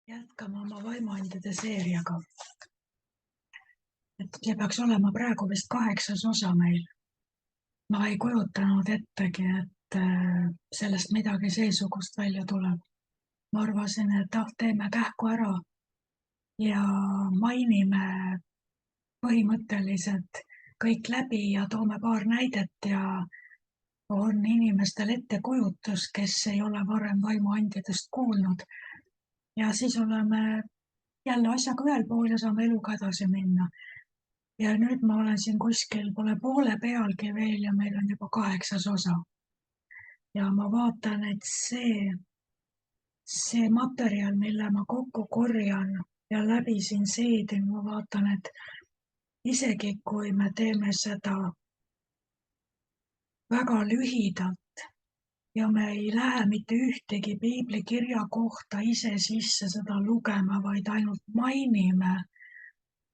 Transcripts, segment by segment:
Jätkame oma vaimuandide seeriaga. See peaks olema praegu vist 8. osa meil. Ma ei kujutanud ettegi, et sellest midagi seesugust välja tuleb. Ma arvasin, et teeme kähku ära ja mainime põhimõtteliselt kõik läbi ja toome paar näidet ja on inimestel ettekujutus, kes ei ole varem vaimuandidest kuulnud. Ja siis oleme jälle asjaga ühel pool ja saame eluga edasi minna. Ja nüüd ma olen siin kuskil, pole poole pealgi veel ja meil on juba 8. osa. Ja ma vaatan, et see materjal, mille ma kokku korjan ja läbi siin seedin, ma vaatan, et isegi kui me teeme seda väga lühidalt ja me ei lähe mitte ühtegi piiblikirja kohta ise sisse seda lugema, vaid ainult mainime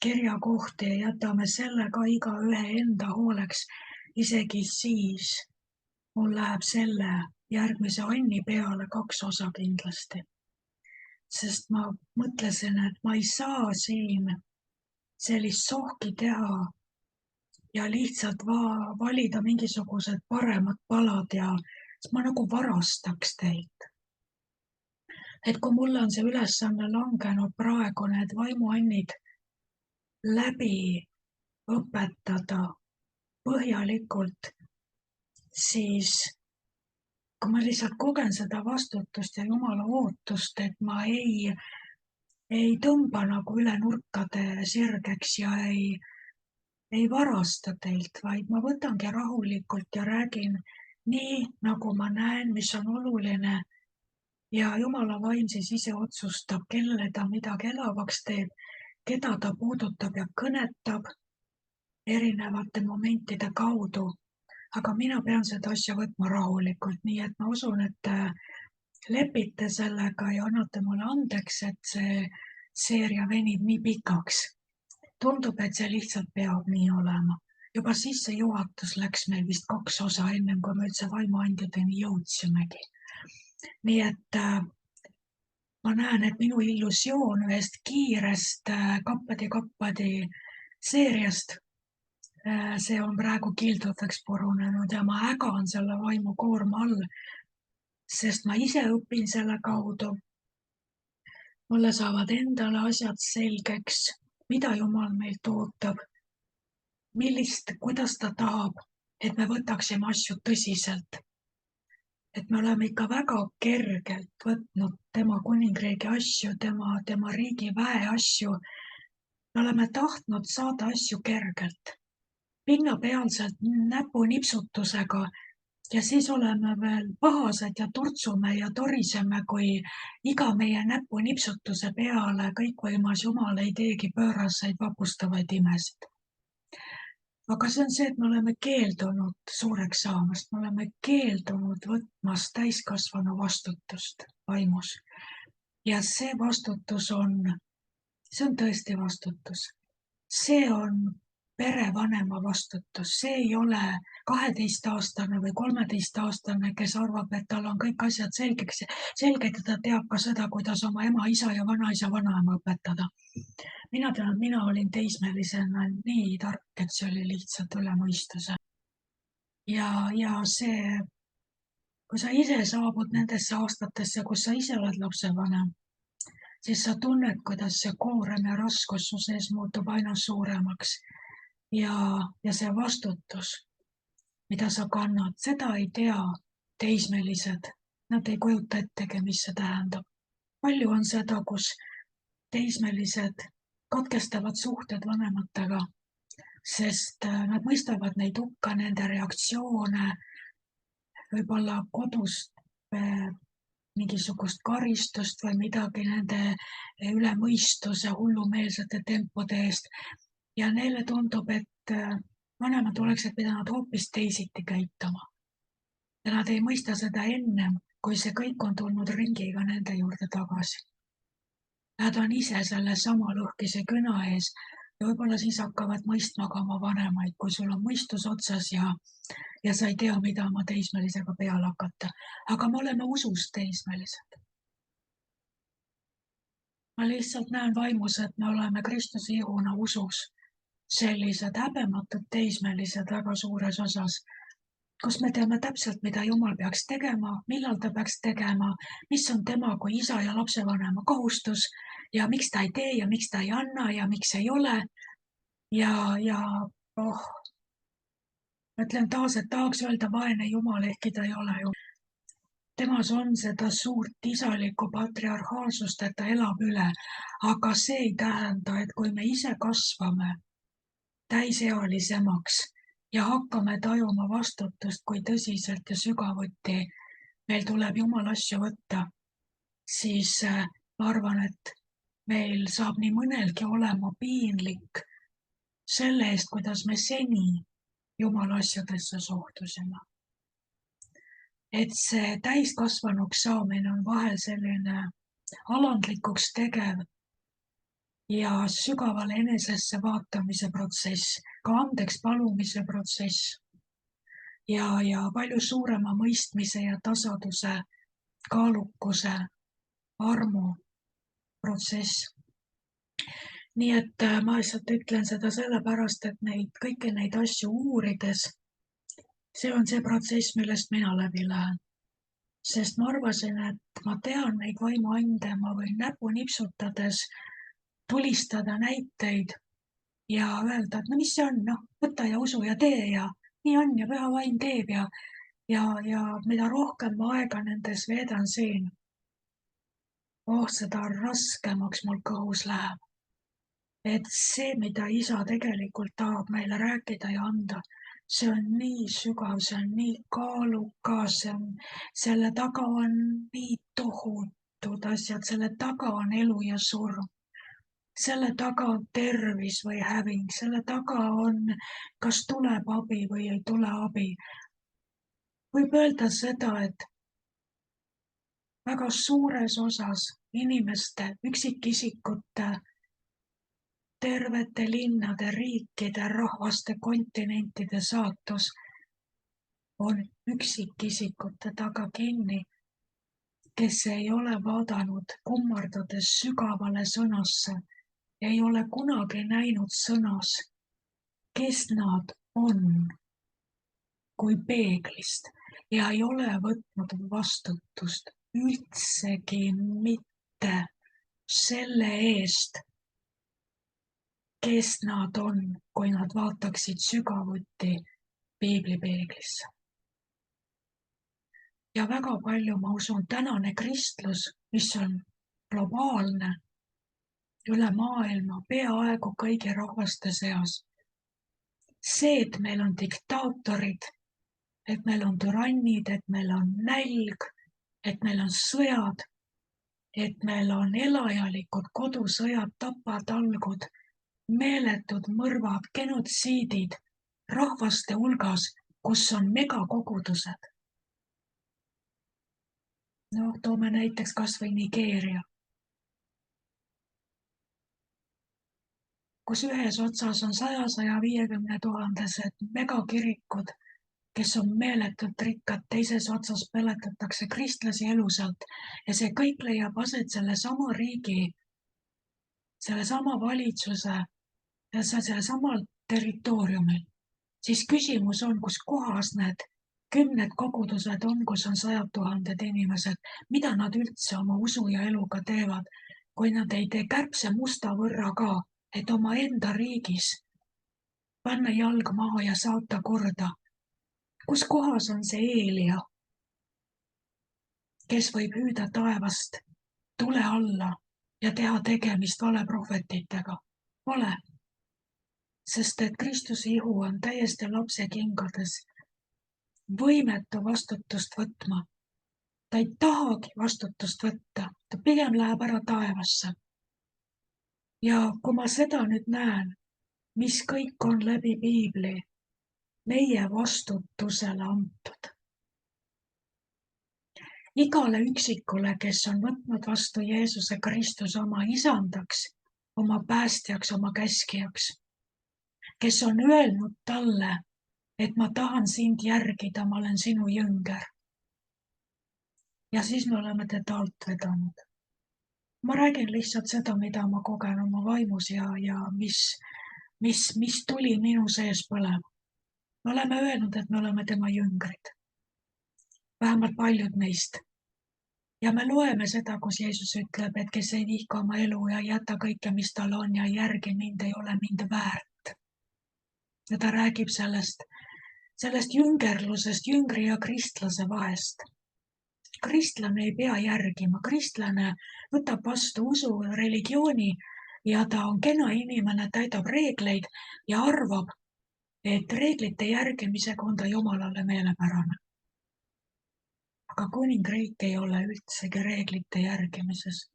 kirjakohti ja jätame selle ka igaühe enda hooleks, isegi siis mul läheb selle järgmise Anni peale 2 osa kindlasti. Sest ma mõtlesin, et ma ei saa siin sellist sohki teha ja lihtsalt valida mingisugused paremad palad ja ma nagu varastaks teilt. Et kui mulle on see ülesanne langenud praegu need vaimuannid läbi õpetada põhjalikult, siis kui ma lihtsalt kogen seda vastutust ja Jumala ootust, et ma ei tõmba nagu üle nurkade sirgeks ja ei varasta teilt, vaid ma võtangi rahulikult ja räägin nii, nagu ma näen, mis on oluline ja Jumala vaim siis ise otsustab, kellele ta midagi elavaks teeb, keda ta puudutab ja kõnetab erinevate momentide kaudu. Aga mina pean seda asja võtma rahulikult, nii et ma usun, et lepite sellega ja annate mulle andeks, et see seeria venib nii pikaks. Tundub, et see lihtsalt peab nii olema. Juba sissejuhatus läks meil vist 2 osa ennem, kui me üldse vaimuandideni jõudsimegi. Nii et ma näen, et minu illusioon ühest kiirest kappadi seeriast, see on praegu kildudeks purunenud ja ma ägan selle vaimukoorma all, sest ma ise õpin selle kaudu. Mulle saavad endale asjad selgeks, mida Jumal meilt ootab, kuidas ta tahab, et me võtaksime asju tõsiselt. Et me oleme ikka väga kergelt võtnud tema kuningriigi asju, tema riigi väe asju. Me oleme tahtnud saada asju kergelt, pinnapealselt näpunipsutusega ja siis oleme veel pahased ja turtsume ja toriseme, kui iga meie näpunipsutuse peale kõikvõimas Jumal ei teegi pööraseid vapustavaid imesid. Aga see on see, et me oleme keeldunud suureks saamast, me oleme keeldunud võtmast täiskasvanu vastutust vaimus. Ja see vastutus see on tõesti vastutus. See on perevanema vastutus, see ei ole 12-aastane või 13-aastane, kes arvab, et tal on kõik asjad selged ja ta teab ka seda, kuidas oma ema, isa ja vanaisa, vanaema õpetada. Mina tean, et mina olin teismelisena nii tark, et see oli lihtsalt üle mõistuse. Ja see, kui sa ise saabud nendesse aastatesse, kus sa ise oled lapsevanem, siis sa tunned, kuidas see koorem ja raskus su sees muutub aina suuremaks. Ja see vastutus, mida sa kannad, seda ei tea teismelised. Nad ei kujuta ettegi, mis see tähendab. Palju on seda, kus teismelised katkestavad suhted vanematega, sest nad mõistavad neid hukka, nende reaktsioone, võib-olla kodust mingisugust karistust või midagi nende üle mõistuse hullumeelsete tempode eest. Ja neile tundub, et vanemad oleksid pidanud hoopis teisiti käituma. Ja nad ei mõista seda ennem, kui see kõik on tulnud ringiga nende juurde tagasi. Nad on ise selle sama lõhkise kõna ees ja võib-olla siis hakkavad mõistma ka oma vanemaid, kui sul on mõistus otsas ja sa ei tea, mida oma teismelisega peale hakata. Aga me oleme usust teismelised. ma lihtsalt näen vaimus, et me oleme Kristuse ihuna usus sellised häbematud teismelised väga suures osas, kus me teame täpselt, mida Jumal peaks tegema, millal ta peaks tegema, mis on tema kui isa ja lapsevanema kohustus ja miks ta ei tee ja miks ta ei anna ja miks ei ole. Ja mõtlen taas, et tahaks öelda vaene Jumal, ehkki ta ei ole ju. Temas on seda suurt isalikku patriarhaalsust, et ta elab üle, aga see ei tähenda, et kui me ise kasvame täisealisemaks ja hakkame tajuma vastutust, kui tõsiselt ja sügavuti meil tuleb Jumala asju võtta, siis ma arvan, et meil saab nii mõnelgi olema piinlik selle eest, kuidas me seni Jumala asjadesse suhtusime. Et see täiskasvanuks saamine on vahel selline alandlikuks tegev ja sügavale enesesse vaatamise protsess, ka andeks palumise protsess ja palju suurema mõistmise ja tasaduse, kaalukuse, armu protsess. Nii et ma lihtsalt ütlen seda sellepärast, et kõiki neid asju uurides, see on see protsess, millest mina läbi lähen. Sest ma arvasin, et ma tean neid vaimuande, ma võin näpu nipsutades tulistada näiteid ja öelda, et no mis see on, võta ja usu ja tee ja nii on ja püha vaim teeb ja mida rohkem ma aega nendes veedan siin, seda raskemaks mul kõhus läheb. Et see, mida isa tegelikult tahab meile rääkida ja anda, see on nii sügav, see on nii kaalukas, selle taga on nii tohutud asjad, selle taga on elu ja surm. Selle taga on tervis või häving, selle taga on, kas tuleb abi või ei tule abi. Võib öelda seda, et väga suures osas inimeste, üksikisikute, tervete linnade, riikide, rahvaste, kontinentide saatus on üksikisikute taga kinni, kes ei ole vaadanud kummardades sügavale sõnasse, ei ole kunagi näinud sõnas, kes nad on kui peeglist ja ei ole võtnud vastutust üldsegi mitte selle eest, kes nad on, kui nad vaataksid sügavuti piiblipeeglisse. Ja väga palju, ma usun, tänane kristlus, mis on globaalne, üle maailma, peaaegu kõigi rahvaste seas. See, et meil on diktaatorid, et meil on türannid, et meil on nälg, et meil on sõjad, et meil on elajalikud kodusõjad, tapatalgud, meeletud mõrvad, genotsiidid rahvaste hulgas, kus on megakogudused. Toome näiteks kas või Nigeeria, kus ühes otsas on 100–150 000 megakirikud, kes on meeletult rikkad, teises otsas peletatakse kristlasi elusalt ja see kõik leiab aset sellesama riigi, sellesama valitsuse ja sellesamal territooriumil. Siis küsimus on, kus kohas need 10 kogudused on, kus on 100 000 inimesed, mida nad üldse oma usu ja eluga teevad, kui nad ei tee kärbse musta võrra ka, et oma enda riigis panna jalg maha ja saata korda. Kus kohas on see Eelia, kes võib hüüda taevast tule alla ja teha tegemist valeprohvetitega? Vale. Sest et Kristuse ihu on täiesti lapse kingades võimetu vastutust võtma. Ta ei tahagi vastutust võtta, ta pigem läheb ära taevasse. Ja kui ma seda nüüd näen, mis kõik on läbi piibli meie vastutusele antud. Igale üksikule, kes on võtnud vastu Jeesuse Kristuse oma isandaks, oma päästjaks, oma käskijaks, kes on öelnud talle, et ma tahan sind järgida, ma olen sinu jõnger. Ja siis me oleme teda alt vedanud. Ma räägin lihtsalt seda, mida ma kogen oma vaimus ja mis tuli minu sees põlema. Me oleme öelnud, et me oleme tema jüngrid. Vähemalt paljud neist. Ja me loeme seda, kus Jeesus ütleb, et kes ei vihka oma elu ja jäta kõike, mis tal on ja järgi mind, ei ole mind väärt. Ja ta räägib sellest jüngerlusest, jüngri ja kristlase vahest. Kristlane ei pea järgima, kristlane võtab vastu usu religiooni ja ta on kena inimene, täidab reegleid ja arvab, et reeglite järgimisega on ta Jumalale meelepärane. Aga kuningriik ei ole üldsegi reeglite järgimises.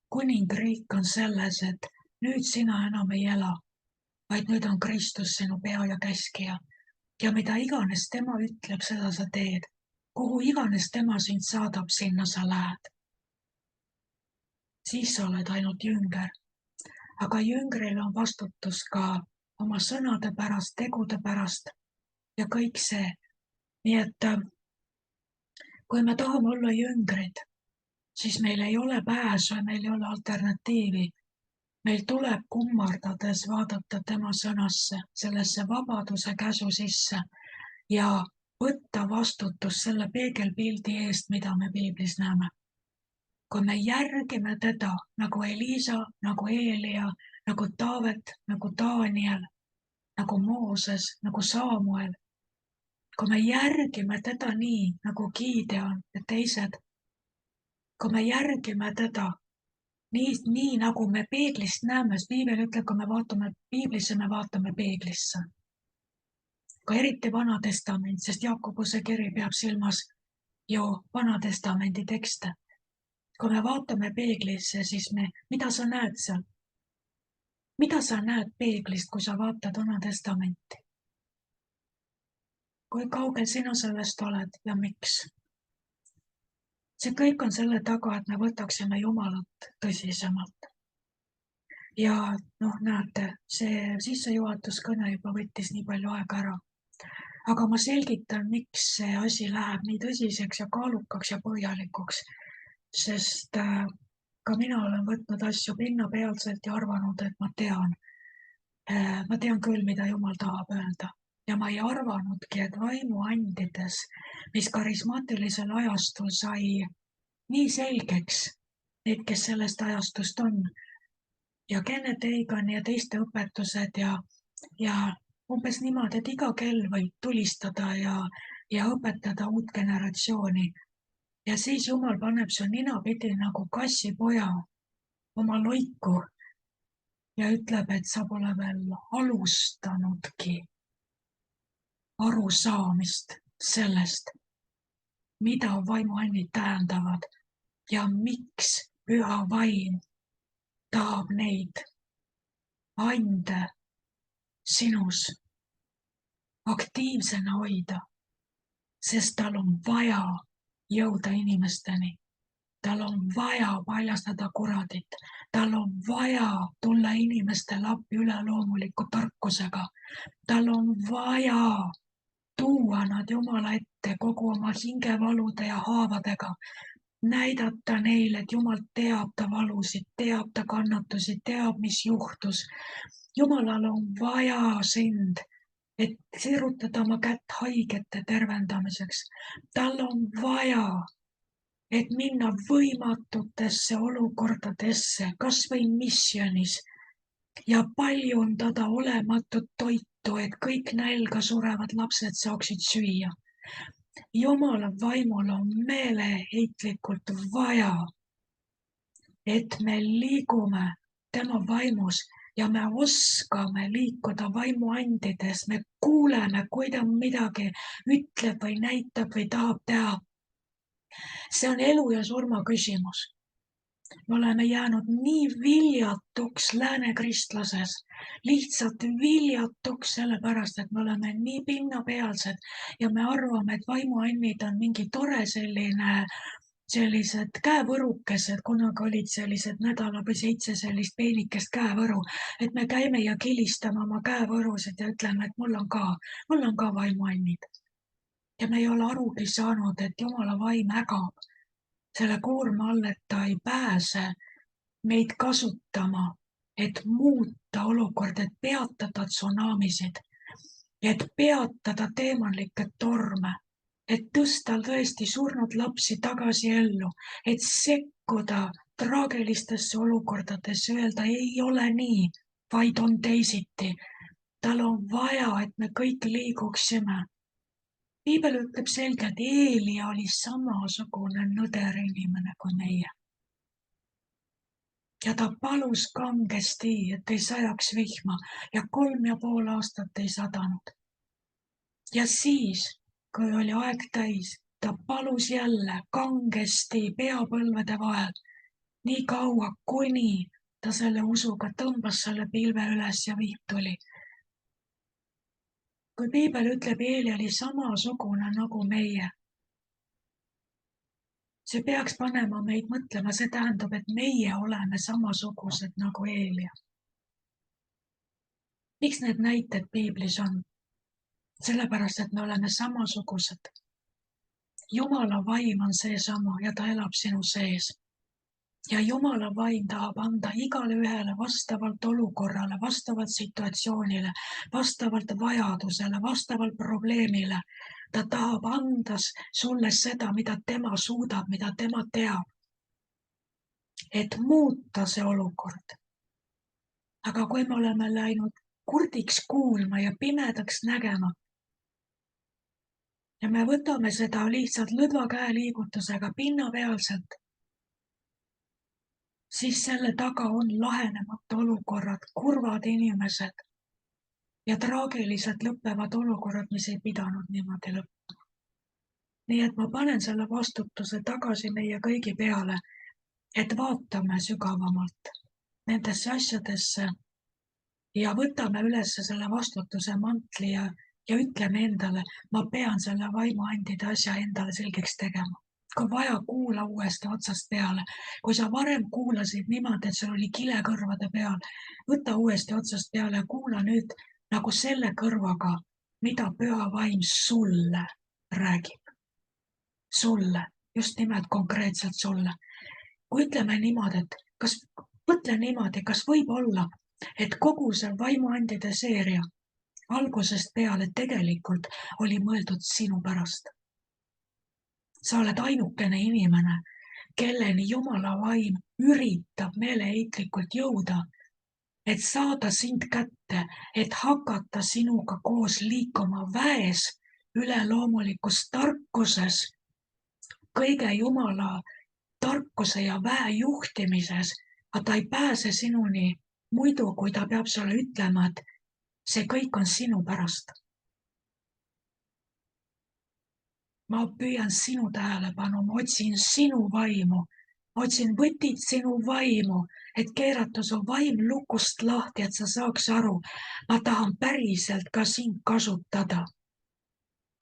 Kuningriik on selles, et nüüd sina enam ei ela, vaid nüüd on Kristus sinu pea ja käskija. Ja mida iganes tema ütleb, seda sa teed. Kuhu iganes tema sind saadab, sinna sa lähed. Siis sa oled ainult jünger. Aga jüngril on vastutus ka oma sõnade pärast, tegude pärast ja kõik see. Nii et kui me tahame olla jüngrid, siis meil ei ole pääsu ja meil ei ole alternatiivi. Meil tuleb kummardades vaadata tema sõnasse, sellesse vabaduse käsu sisse ja võtta vastutus selle peegelpildi eest, mida me piiblis näeme. Kui me järgime teda nagu Elisa, nagu Eelia, nagu Taavet, nagu Daniel, nagu Mooses, nagu Saamuel, kui me järgime teda nii nagu Gideon ja teised, kui me järgime teda nii nagu me peeglist näeme, sest piibel ütleb, kui me vaatame piiblisse, me vaatame peeglisse. Ka eriti Vana Testament, sest Jaakobuse kiri peab silmas ju Vana Testamendi tekste. Kui me vaatame peeglisse, siis mida sa näed seal? Mida sa näed peeglist, kui sa vaatad Vana Testamenti? Kui kaugel sina sellest oled ja miks? See kõik on selle taga, et me võtaksime Jumalat tõsisemalt. Ja näete, see sissejuhatuskõne juba võttis nii palju aega ära. Aga ma selgitan, miks see asi läheb nii tõsiseks ja kaalukaks ja põhjalikuks, sest ka mina olen võtnud asju pinnapealselt ja arvanud, et ma tean küll, mida Jumal tahab öelda. Ja ma ei arvanudki, et vaimuandides, mis karismaatilisel ajastul sai nii selgeks, need, kes sellest ajastust on, ja Kenneth Hagin ja teiste õpetused ja umbes niimoodi, et iga kell võib tulistada ja õpetada uut generatsiooni. Ja siis Jumal paneb su ninapidi nagu kassipoja oma loiku ja ütleb, et sa pole veel alustanudki arusaamist sellest, mida vaimuannid tähendavad ja miks püha vaim tahab neid ande sinus aktiivsena hoida, sest tal on vaja jõuda inimesteni. Tal on vaja paljastada kuradit. Tal on vaja tulla inimestele appi üleloomuliku tarkusega. Tal on vaja tuua nad Jumala ette kogu oma hingevalude ja haavadega, näidata neile, et Jumal teab ta valusid, teab ta kannatusi, teab, mis juhtus. Jumalal on vaja sind, et sirutada oma kätt haigete tervendamiseks. Tal on vaja, et minna võimatutesse olukordadesse, kas või missionis, ja paljundada olematut toitu, et kõik nälga surevad lapsed saaksid süüa. Jumala vaimul on meeleheitlikult vaja, et me liigume tema vaimus ja me oskame liikuda vaimuandides, me kuuleme, kui ta midagi ütleb või näitab või tahab teha. See on elu ja surma küsimus. Me oleme jäänud nii viljatuks lääne kristlases, lihtsalt viljatuks sellepärast, et me oleme nii pinnapealsed ja me arvame, et vaimuannid on mingi tore sellised käevõrukesed, kunagi olid sellised nädala või 7 sellist peenikest käevõru, et me käime ja kilistame oma käevõrusid ja ütleme, et mul on ka vaimuannid. Ja me ei ole arugi saanud, et Jumala vaim ägab selle koorma all, et ta ei pääse meid kasutama, et muuta olukord, et peatada tsunamisid, et peatada teemanlikke torme, et tõsta tõesti surnud lapsi tagasi ellu, et sekkuda traagilistesse olukordadesse, öelda ei ole nii, vaid on teisiti. Tal on vaja, et me kõik liiguksime. Piibel ütleb selgelt, Eelia oli samasugune nõder inimene kui meie. Ja ta palus kangesti, et ei sajaks vihma ja 3,5 aastat ei sadanud. Ja siis, kui oli aeg täis, ta palus jälle kangesti peapõlvede vahel, nii kaua, kuni ta selle usuga tõmbas selle pilve üles ja vihm tuli. Kui piibel ütleb, Eelia oli samasugune nagu meie, see peaks panema meid mõtlema, see tähendab, et meie oleme samasugused nagu Eelia. Miks need näited piiblis on? Sellepärast, et me oleme samasugused. Jumala vaim on seesama ja ta elab sinu sees. Ja Jumala vaim tahab anda igale ühele vastavalt olukorrale, vastavalt situatsioonile, vastavalt vajadusele, vastavalt probleemile. Ta tahab anda sulle seda, mida tema suudab, mida tema teab. Et muuta see olukord. Aga kui me oleme läinud kurdiks kuulma ja pimedaks nägema ja me võtame seda lihtsalt lõdva käeliigutusega pinnapealselt, siis selle taga on lahenemata olukorrad, kurvad inimesed ja traagiliselt lõppevad olukorrad, mis ei pidanud niimoodi lõppema. Nii et ma panen selle vastutuse tagasi meie kõigi peale, et vaatame sügavamalt nendesse asjadesse ja võtame üles selle vastutuse mantli ja ütleme endale, ma pean selle vaimuandide asja endale selgeks tegema. Kui vaja, kuula uuesti otsast peale. Kui sa varem kuulasid niimoodi, et sul oli kile kõrvade peal, võta uuesti otsast peale ja kuula nüüd nagu selle kõrvaga, mida püha vaim sulle räägib. Sulle, just nimelt konkreetselt sulle. Kui ütleme niimoodi, et mõtle niimoodi, kas võib olla, et kogu see vaimuandide seeria algusest peale tegelikult oli mõeldud sinu pärast. Sa oled ainukene inimene, kelleni Jumala vaim üritab meeleheitlikult jõuda, et saada sind kätte, et hakata sinuga koos liikuma väes, üleloomulikus tarkuses, kõige Jumala tarkuse ja väe juhtimises, aga ta ei pääse sinuni muidu, kui ta peab sulle ütlema, et see kõik on sinu pärast. Ma püüan sinu tähelepanu, ma otsin sinu vaimu, ma otsin võtit sinu vaimu, et keerata su vaim lukust lahti, et sa saaks aru, ma tahan päriselt ka sind kasutada.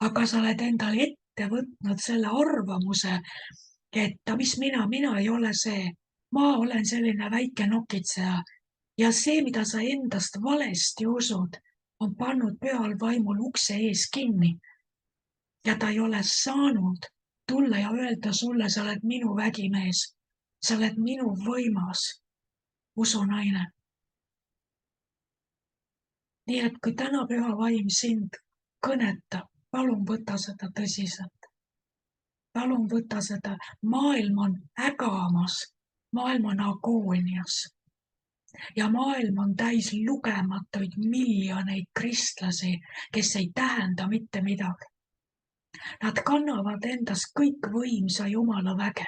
Aga sa oled endale ette võtnud selle arvamuse, et mis mina ei ole see, ma olen selline väike nokitseja ja see, mida sa endast valesti usud, on pannud pühal vaimul ukse ees kinni. Ja ta ei ole saanud tulla ja öelda sulle, sa oled minu vägimees, sa oled minu võimas usunaine. Nii et kui täna püha vaim sind kõnetab, palun võta seda tõsiselt. Palun võta seda, maailm on ägamas, maailm on agoonias. Ja maailm on täis lugematuid miljoneid kristlasi, kes ei tähenda mitte midagi. Nad kannavad endas kõikvõimsa Jumala väge.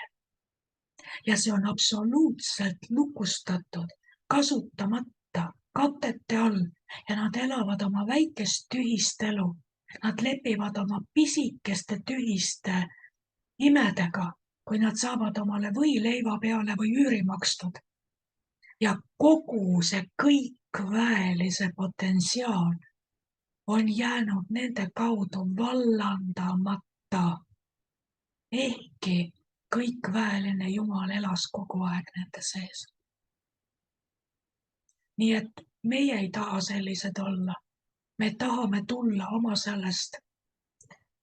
Ja see on absoluutselt lukustatud, kasutamata, katete all ja nad elavad oma väikest tühist elu. Nad lepivad oma pisikeste tühiste imedega, kui nad saavad omale või leiva peale või üüri makstud. Ja kogu see kõikväelise potentsiaal on jäänud nende kaudu vallandamata. Ehkki kõikväeline Jumal elas kogu aeg nende sees. Nii et meie ei taha sellised olla. Me tahame tulla oma sellest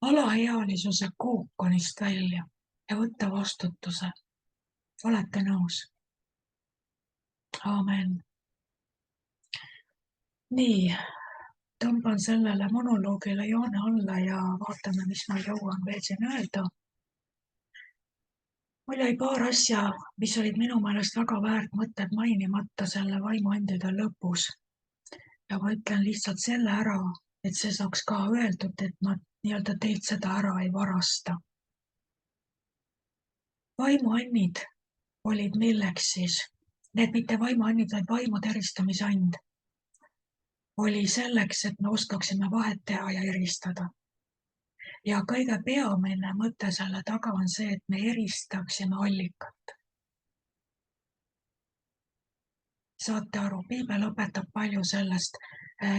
alaealisuse kookonist välja ja võtta vastutuse. Olete nõus? Aamen. Nii, tõmban sellele monoloogile joone alla ja vaatame, mis ma jõuan veel siin öelda. Mul jäi paar asja, mis olid minu meelest väga väärt mõtted mainimata selle vaimuandide lõpus. Ja ma ütlen lihtsalt selle ära, et see saaks ka öeldud, et ma nii-öelda teilt seda ära ei varasta. Vaimuannid olid milleks siis? Need mitte vaimuannid, vaid vaimude eristamise and. Oli selleks, et me oskaksime vahet teha ja eristada. Ja kõige peamine mõte selle taga on see, et me eristaksime allikat. Saate aru, piibel õpetab palju sellest,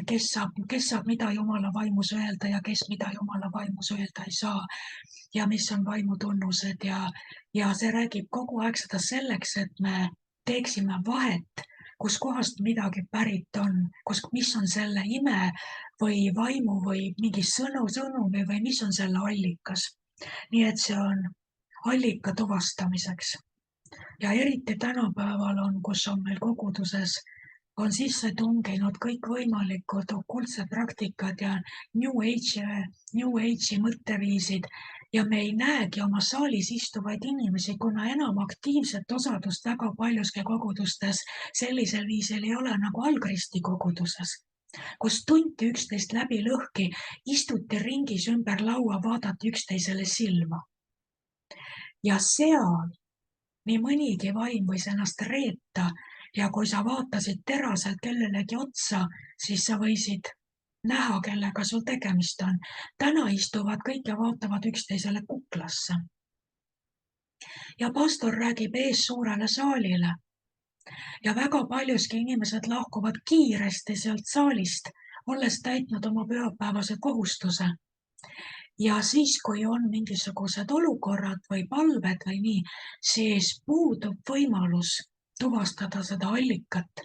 kes saab mida Jumala vaimus öelda ja kes mida Jumala vaimus öelda ei saa. Ja mis on vaimu tunnused ja see räägib kogu aeg seda selleks, et me teeksime vahet, kus kohast midagi pärit on, mis on selle ime või vaimu või mingi sõnumi või mis on selle allikas. Nii et see on allika tuvastamiseks. Ja eriti tänapäeval kus on meil koguduses, on sisse tunginud kõikvõimalikud okultsed praktikad ja New Age'i mõtteviisid ja me ei näegi oma saalis istuvaid inimesi, kuna enam aktiivset osadust väga paljuski kogudustes sellisel viisil ei ole nagu algristi koguduses, kus tunti üksteist läbi lõhki, istuti ringis ümber laua, vaadati üksteisele silma. Ja seal nii mõnigi vaim võis ennast reeta ja kui sa vaatasid teraselt kellelegi otsa, siis sa võisid näha, kellega sul tegemist on. Täna istuvad kõik ja vaatavad üksteisele kuklasse. Ja pastor räägib ees suurele saalile. Ja väga paljuski inimesed lahkuvad kiiresti sealt saalist, olles täitnud oma pühapäevase kohustuse. Ja siis, kui on mingisugused olukorrad või palved või nii, siis puudub võimalus tuvastada seda allikat,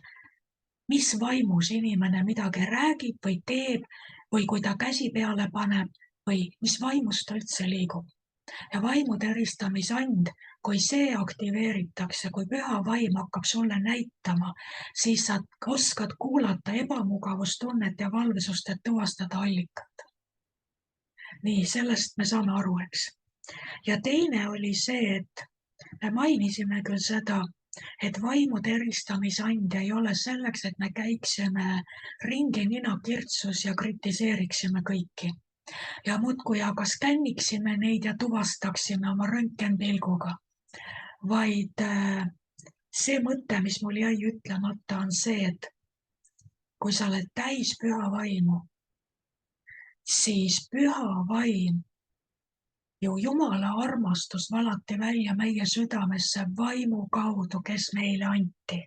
mis vaimus inimene midagi räägib või teeb või kui ta käsi peale paneb või mis vaimus ta üldse liigub. Ja vaimude eristamisand, kui see aktiveeritakse, kui püha vaim hakkab sulle näitama, siis sa oskad kuulata ebamugavustunnet ja valvsust, et tuvastada allikat. Nii, sellest me saame aru, eks. Ja teine oli see, et me mainisime küll seda, et vaimude eristamisand ei ole selleks, et me käiksime ringi ninakirtsus ja kritiseeriksime kõiki. Ja muudkui aga skänniksime neid ja tuvastaksime oma röntgenpilguga. Vaid see mõte, mis mul jäi ütlemata, on see, et kui sa oled täis püha vaimu, siis püha vaim, ju Jumala armastus valati välja meie südamesse vaimu kaudu, kes meile anti.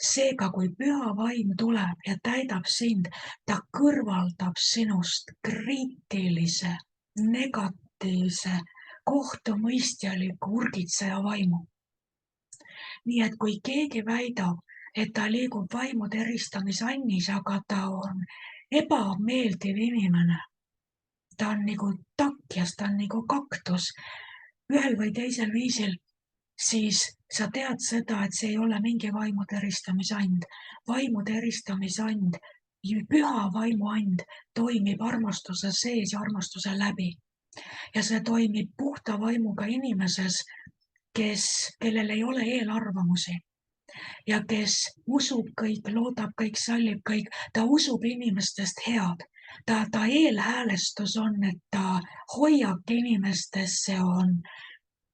Seega, kui püha vaim tuleb ja täidab sind, ta kõrvaldab sinust kriitilise, negatiivse, kohtumõistjaliku urgitseja vaimu. Nii et kui keegi väidab, et ta liigub vaimude eristamisannis, aga ta on ebameeldiv inimene, ta on nagu takjas, ta on nagu kaktus, ühel või teisel viisil, siis sa tead seda, et see ei ole mingi vaimude eristamisand. Vaimude eristamisand, püha vaimuand toimib armastuse sees ja armastuse läbi. Ja see toimib puhta vaimuga inimeses, kellel ei ole eelarvamusi ja kes usub kõik, loodab kõik, sallib kõik, ta usub inimestest head. Ta eelhäälestus on, et ta hoiab inimestes, see on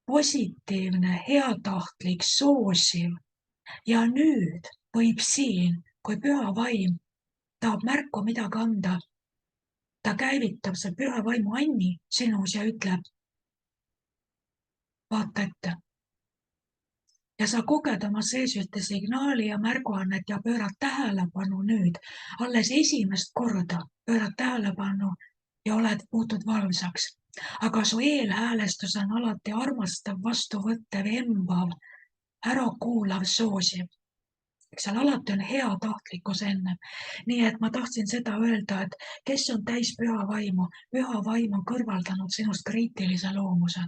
positiivne, heatahtlik, soosiv. Ja nüüd võib siin, kui püha vaim tahab märku midagi anda, ta käivitab see püha vaimu anni sinus ja ütleb, vaata ette. Ja sa koged oma sees ühte signaali ja märguannet ja pöörad tähelepanu nüüd. Alles esimest korda pöörad tähelepanu ja muutud valvsaks. Aga su eelhäälestus on alati armastav, vastuvõttev, embav, ärakuulav, soosiv. Seal alati on hea tahtlikkus enne. Nii et ma tahtsin seda öelda, et kes on täis püha vaim on kõrvaldanud sinust kriitilise loomuse.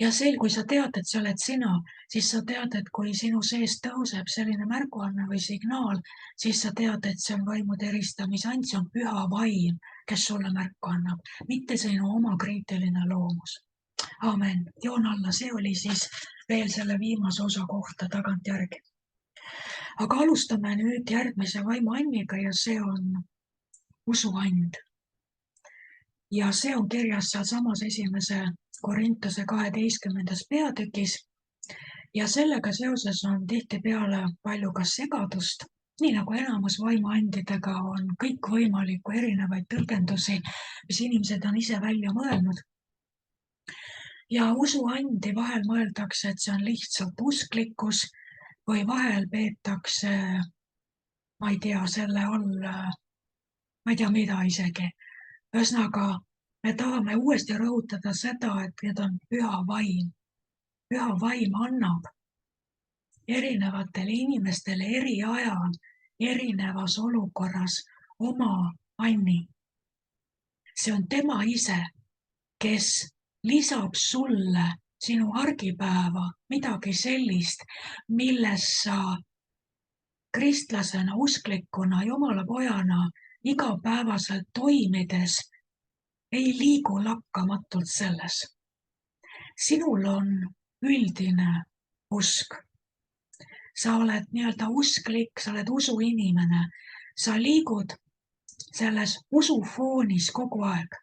ja kui sa tead, et see oled sina, siis sa tead, et kui sinu sees tõuseb selline märguanne või signaal, siis sa tead, et see on vaimude eristamise ant, see on püha vaim, kes sulle märku annab, mitte sinu oma kriitiline loomus. Aamen. Joon alla, see oli siis veel selle viimase osa kohta tagantjärgi. Aga alustame nüüd järgmise vaimuanniga ja see on usuand. Ja see on kirjas sealsamas 1. Korintuse 12. peatükis. Ja sellega seoses on tihtipeale palju ka segadust, nii nagu enamus vaimuandidega on kõikvõimalikku erinevaid tõlgendusi, mis inimesed on ise välja mõelnud. Ja usuandi vahel mõeldakse, et see on lihtsalt usklikkus või vahel peetakse, ma ei tea, selle all, ma ei tea mida isegi. Ühesõnaga, me tahame uuesti rõhutada seda, et need on püha vaim. Püha vaim annab erinevatele inimestele eri ajal, erinevas olukorras oma anni. See on tema ise, kes lisab sulle sinu argipäeva midagi sellist, milles sa kristlasena, usklikuna, Jumala pojana igapäevaselt toimides ei liigu lakkamatult selles. Sinul on üldine usk. Sa oled nii-öelda usklik, sa oled usuinimene. Sa liigud selles usufoonis kogu aeg.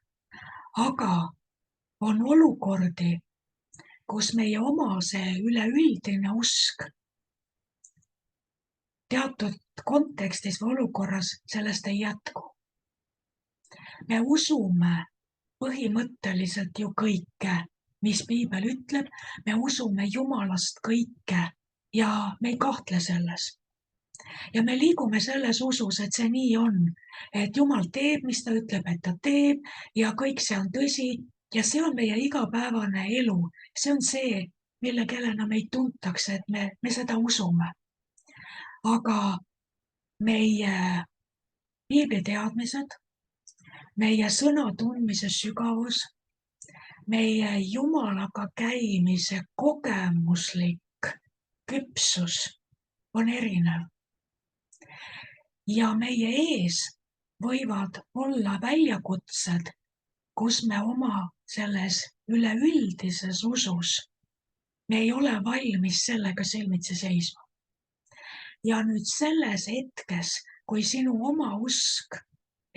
Aga on olukordi, kus meie oma see üleüldine usk teatud kontekstis või olukorras sellest ei jätku. Me usume põhimõtteliselt ju kõike, mis piibel ütleb, me usume Jumalast kõike ja me ei kahtle selles. Ja me liigume selles usus, et see nii on, et Jumal teeb, mis ta ütleb, et ta teeb ja kõik see on tõsi ja see on meie igapäevane elu. See on see, mille kellena meid tuntakse, et me seda usume. Aga meie piibliteadmised, meie sõna tundmise sügavus, meie Jumalaga käimise kogemuslik küpsus on erinev. Ja meie ees võivad olla väljakutsed, kus me oma selles üleüldises usus, me ei ole valmis sellega silmitsi seisma. Ja nüüd selles hetkes, kui sinu oma usk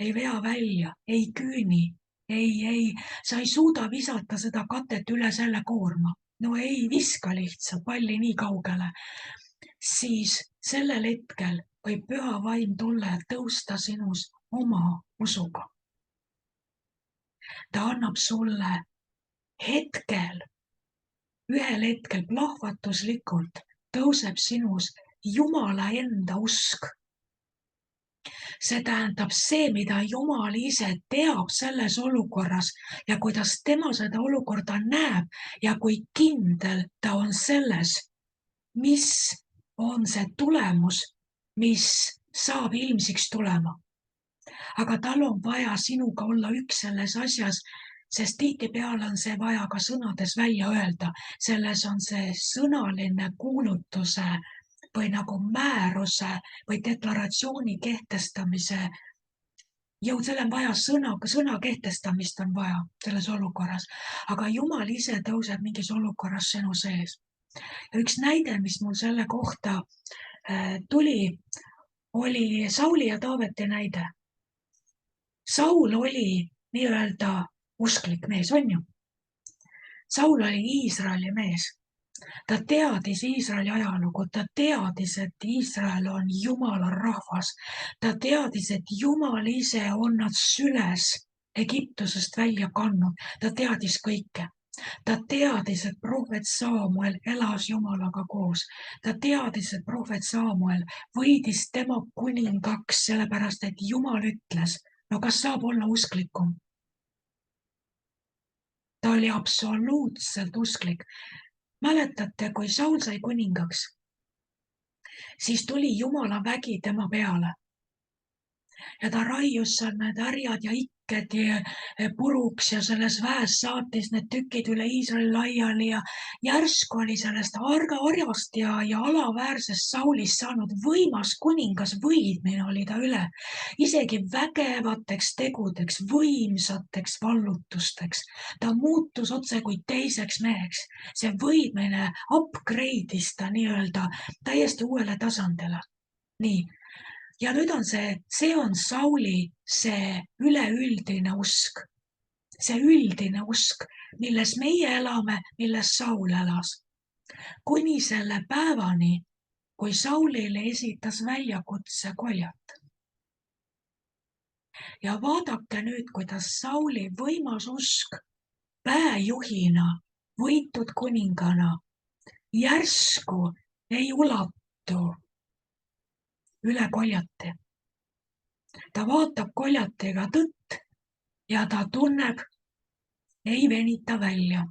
ei vea välja, ei küüni, sa ei suuda visata seda katet üle selle koorma, no ei viska lihtsalt palli nii kaugele, siis sellel hetkel võib püha vaim tulla ja tõusta sinus oma usuga. Ta annab sulle ühel hetkel plahvatuslikult tõuseb sinus Jumala enda usk. See tähendab see, mida Jumal ise teab selles olukorras ja kuidas tema seda olukorda näeb ja kui kindel ta on selles, mis on see tulemus, mis saab ilmsiks tulema. Aga tal on vaja sinuga olla üks selles asjas, sest tihtipeale on see vaja ka sõnades välja öelda. Selles on see sõnaline kuulutuse või nagu määruse või deklaratsiooni kehtestamise jõud, selle on vaja sõna kehtestamist on vaja selles olukorras. Aga Jumal ise tõuseb mingis olukorras sinu sees. Ja üks näide, mis mul selle kohta tuli, oli Sauli ja Taaveti näide. Saul oli nii-öelda usklik mees, on ju? Saul oli Iisraeli mees. Ta teadis Iisraeli ajalugu, ta teadis, et Iisrael on Jumala rahvas. Ta teadis, et Jumal ise on nad süles Egiptusest välja kandnud. Ta teadis kõike. Ta teadis, et prohvet Saamuel elas Jumalaga koos. Ta teadis, et prohvet Saamuel võidis tema kuningaks, sellepärast et Jumal ütles, no kas saab olla usklikum? Ta oli absoluutselt usklik. Mäletate, kui Saul sai kuningaks, siis tuli Jumala vägi tema peale. Ja ta raius seal need härjad ja puruks ja selles väes saatis need tükid üle Iisraeli laiali ja järsku oli sellest arjast ja alaväärsest Saulist saanud võimas kuningas, võidmine oli ta üle. Isegi vägevateks tegudeks, võimsateks vallutusteks. Ta muutus otse kui teiseks meheks. See võidmine upgrade'is ta nii-öelda täiesti uuele tasandile. Nii. Ja nüüd on see on Sauli see üleüldine usk. See üldine usk, milles meie elame, milles Saul elas. Kuni selle päevani, kui Saulile esitas väljakutse Goljat. Ja vaadake nüüd, kuidas Sauli võimas usk pääjuhina, võitud kuningana järsku ei ulatu üle Goljati. Ta vaatab Goljatiga tõtt ja ta tunneb, ei venita välja.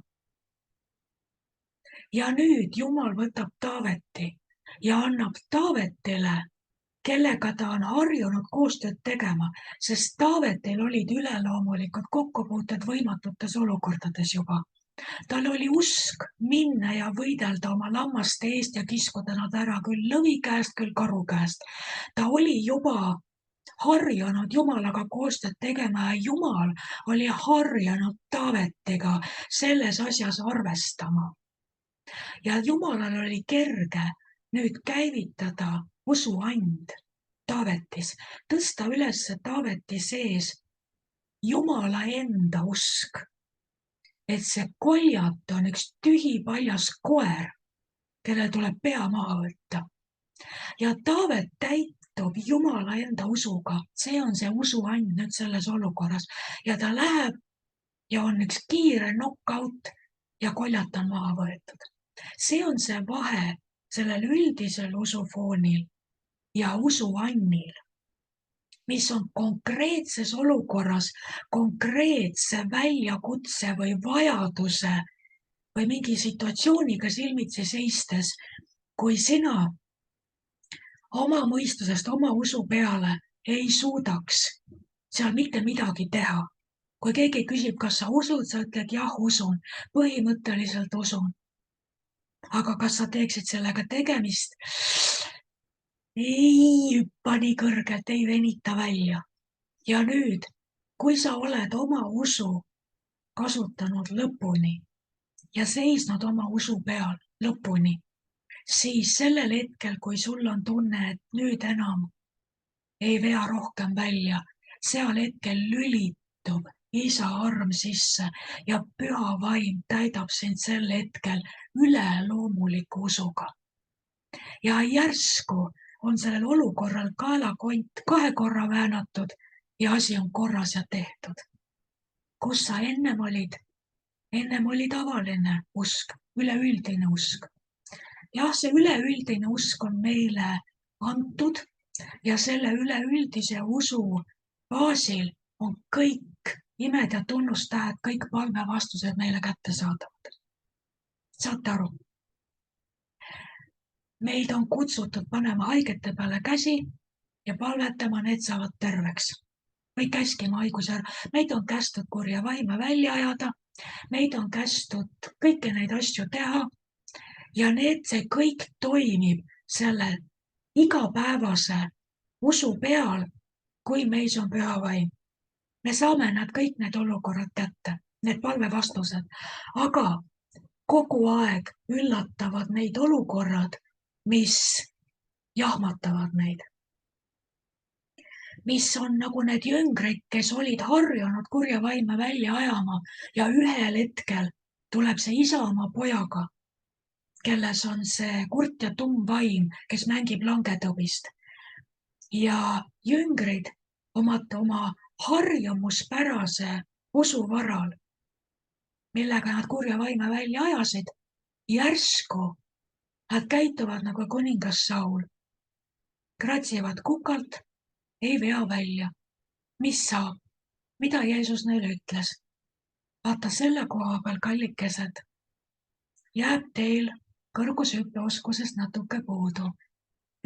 Ja nüüd Jumal võtab Taaveti ja annab Taavetile, kellega ta on harjunud koostööd tegema, sest Taavetil olid üleloomulikud kokkupuuted võimatutes olukordades juba. Tal oli usk minna ja võidelda oma lammaste eest ja kiskuda nad ära küll lõvi käest, küll karu käest. Ta oli juba harjunud Jumalaga koostööd tegema ja Jumal oli harjunud Taavetiga selles asjas arvestama. Ja Jumalal oli kerge nüüd käivitada usuand Taavetis, tõsta üles Taaveti sees Jumala enda usk. Et see Goljat on üks tühipaljas koer, kellel tuleb pea maha võtta. Ja Taavet täitub Jumala enda usuga. See on see usuand nüüd selles olukorras. Ja ta läheb ja on üks kiire knockout ja Goljat on maha võetud. See on see vahe sellel üldisel usufoonil ja usuannil, mis on konkreetses olukorras, konkreetse väljakutse või vajaduse või mingi situatsiooniga silmitsi seistes, kui sina oma mõistusest, oma usu peale ei suudaks seal mitte midagi teha. Kui keegi küsib, kas sa usud, sa ütled jah, usun, põhimõtteliselt usun. Aga kas sa teeksid sellega tegemist? Ei hüppa nii kõrgelt, ei venita välja. Ja nüüd, kui sa oled oma usu kasutanud lõpuni ja seisnud oma usu peal lõpuni, siis sellel hetkel, kui sul on tunne, et nüüd enam ei vea rohkem välja, seal hetkel lülitub Isa arm sisse ja püha vaim täidab sind sel hetkel üleloomuliku usuga. Ja järsku on sellel olukorral kaelakont 2 korra väänatud ja asi on korras ja tehtud. Kus sa ennem olid? Ennem oli tavaline usk, üleüldine usk. Jah, see üleüldine usk on meile antud ja selle üleüldise usu baasil on kõik imed ja tunnustähed, kõik palvevastused meile kättesaadavad. Saate aru? Meid on kutsutud panema haigete peale käsi ja palvetama, need saavad terveks. Või käskima haiguse ära. Meid on kästud kurja vaime välja ajada. Meid on kästud kõiki neid asju teha. Ja see kõik toimib selle igapäevase usu peal, kui meis on püha vaim. Me saame kõik need olukorrad kätte, need palvevastused. Aga kogu aeg üllatavad meid olukorrad, mis jahmatavad meid. Mis on nagu need jüngrid, kes olid harjunud kurja vaime välja ajama ja ühel hetkel tuleb see isa oma pojaga, kelles on see kurt ja tumm vaim, kes mängib langetõbist. Ja jüngrid oma harjumuspärase usu varal, millega nad kurja vaime välja ajasid, järsku nad käituvad nagu kuningas Saul. Kratsivad kukalt, ei vea välja. Mis saab? Mida Jeesus neile ütles? Vaata selle koha peal, kallikesed, jääb teil kõrgushüppeoskusest natuke puudu.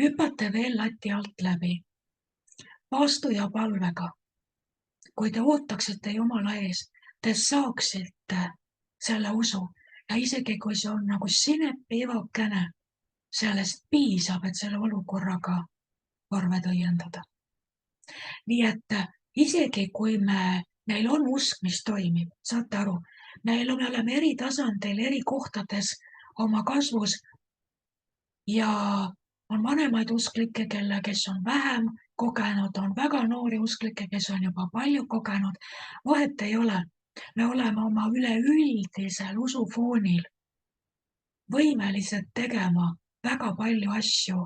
Hüpate veel lati alt läbi. Paastu ja palvega. kui te ootaksite Jumala ees, te saaksite selle usu ja isegi kui see on nagu sinepiivakene, sellest piisab, et selle olukorraga korved õiendada. Nii et isegi kui meil on usk, mis toimib, saate aru, me oleme eri tasandil, eri kohtades oma kasvus ja on vanemaid usklikke, kes on vähem kogenud, on väga noori usklikke, kes on juba palju kogenud. Vahet ei ole. Me oleme oma üleüldisel usufoonil võimelised tegema väga palju asju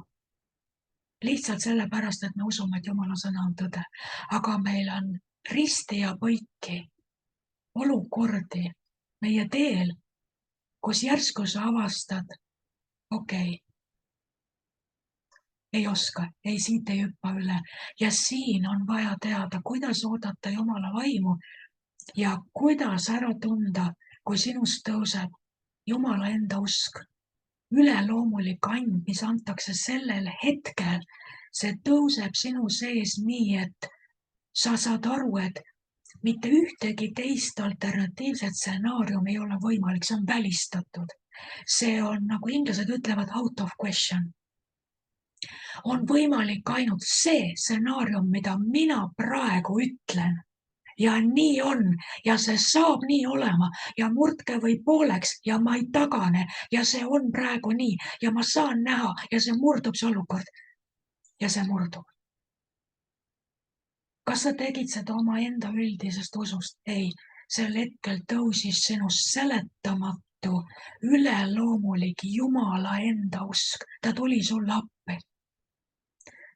lihtsalt sellepärast, et me usume, et Jumala sõna on tõde. Aga meil on risti ja põiki olukordi meie teel, kus järsku sa avastad, okei, ei oska, ei siit ei hüppa üle. Ja siin on vaja teada, kuidas oodata Jumala vaimu ja kuidas ära tunda, kui sinust tõuseb Jumala enda usk. Üleloomulik and, mis antakse sellel hetkel, see tõuseb sinu sees nii, et sa saad aru, et mitte ühtegi teist alternatiivset stsenaariumi ei ole võimalik, see on välistatud. See on, nagu inglased ütlevad, out of question. On võimalik ainult see stsenaarium, mida mina praegu ütlen. Ja nii on ja see saab nii olema ja murdke või pooleks ja ma ei tagane ja see on praegu nii ja ma saan näha ja see murdub see olukord ja see murdub. Kas sa tegid seda oma enda üldisest usust? Ei, sel hetkel tõusis sinust seletamatu, üleloomulik Jumala enda usk. Ta tuli sulle appi.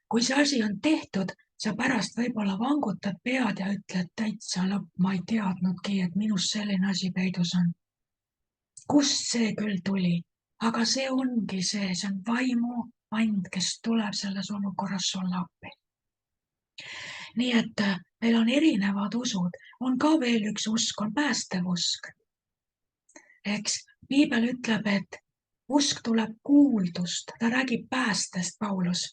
Kui see asi on tehtud, sa pärast võib-olla vangutad pead ja ütled täitsa lõpp, ma ei teadnudki, et minus selline asi peidus on. Kust see küll tuli? Aga see ongi see on vaimu and, kes tuleb selles olukorras sulle appi. Nii et meil on erinevad usud. On ka veel üks usk, on päästev usk. Eks Piibel ütleb, et usk tuleb kuuldust. Ta räägib päästest, Paulus.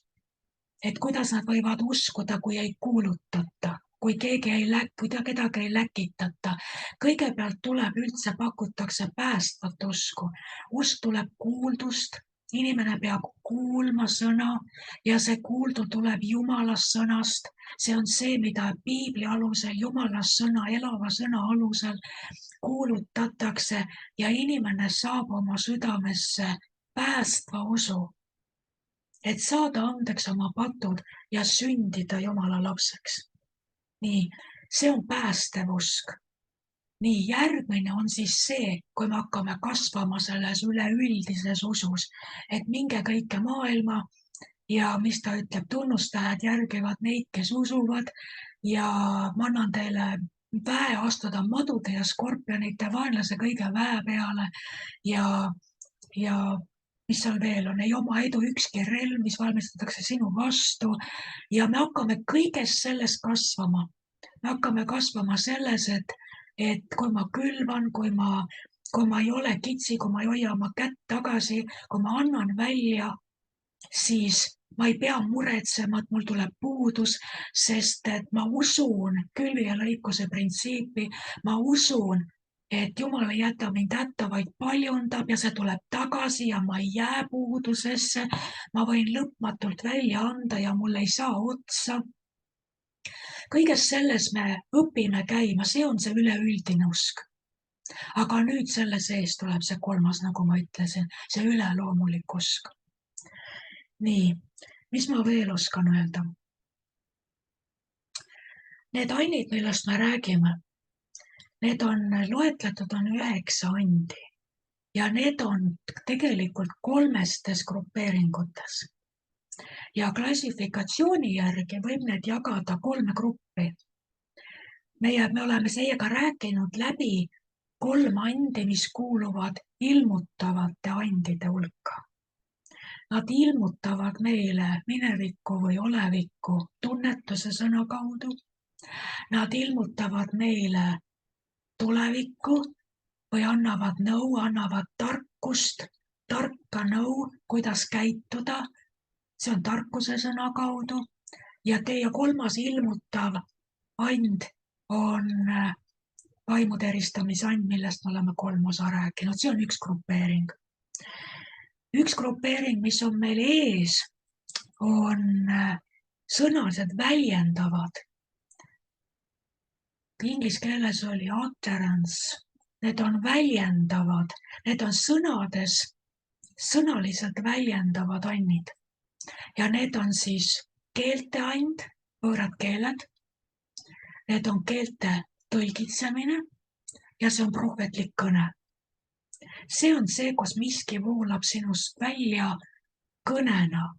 Et kuidas nad võivad uskuda, kui ei kuulutata, kui kedagi ei läkitata. Kõigepealt tuleb üldse pakutakse päästvat usku. Usk tuleb kuuldust, inimene peab kuulma sõna ja see kuuldu tuleb Jumalast sõnast. See on see, mida Piibli alusel, Jumalast sõna, elava sõna alusel kuulutatakse ja inimene saab oma südamesse päästva usu. Et saada andeks oma patud ja sündida Jumala lapseks. Nii, see on päästev usk. Nii, järgmine on siis see, kui me hakkame kasvama selles üleüldises usus, et minge kõike maailma ja mis ta ütleb, tunnustajad järgivad neid, kes usuvad ja ma annan teile väe astuda madude ja skorpionite vaenlase kõige väe peale ja mis seal veel on, ei oma edu ükski relv, mis valmistatakse sinu vastu ja me hakkame kõigest sellest kasvama. Me hakkame kasvama selles, et kui ma külvan, kui ma ei ole kitsi, kui ma ei hoia oma kätt tagasi, kui ma annan välja, siis ma ei pea muretsema, et mul tuleb puudus, sest et ma usun külvi ja lõikuse printsiipi, ma usun, et Jumal ei jäta mind hätta, vaid paljundab ja see tuleb tagasi ja ma ei jää puudusesse. Ma võin lõpmatult välja anda ja mul ei saa otsa. Kõiges selles me õpime käima, see on see üleüldine usk. Aga nüüd selle sees tuleb see kolmas, nagu ma ütlesin, see üleloomulik usk. Nii, mis ma veel oskan öelda? Need ainid, millest me räägime, need on loetletud 9 andi ja need on tegelikult 3 grupeeringutes. Ja klassifikatsiooni järgi võib need jagada 3 gruppi. Me oleme seiega rääkinud läbi 3 andi, mis kuuluvad ilmutavate andide hulka. Nad ilmutavad meile minevikku või olevikku tunnetuse sõna kaudu. Nad ilmutavad meile tulevikku või annavad nõu, annavad tarkust, tarka nõu, kuidas käituda. See on tarkuse sõna kaudu. Ja teie 3. ilmutav and on vaimude eristamise and, millest me oleme 3 osa rääkinud. See on üks grupeering. Üks grupeering, mis on meil ees, on sõnalised väljendavad. Inglise keeles oli utterance. Need on väljendavad. Need on sõnaliselt väljendavad annid. Ja need on siis keelteand, võõrad keeled. Need on keelte tõlgitsemine ja see on prohvetlik kõne. See on see, kus miski voolab sinust välja kõnena.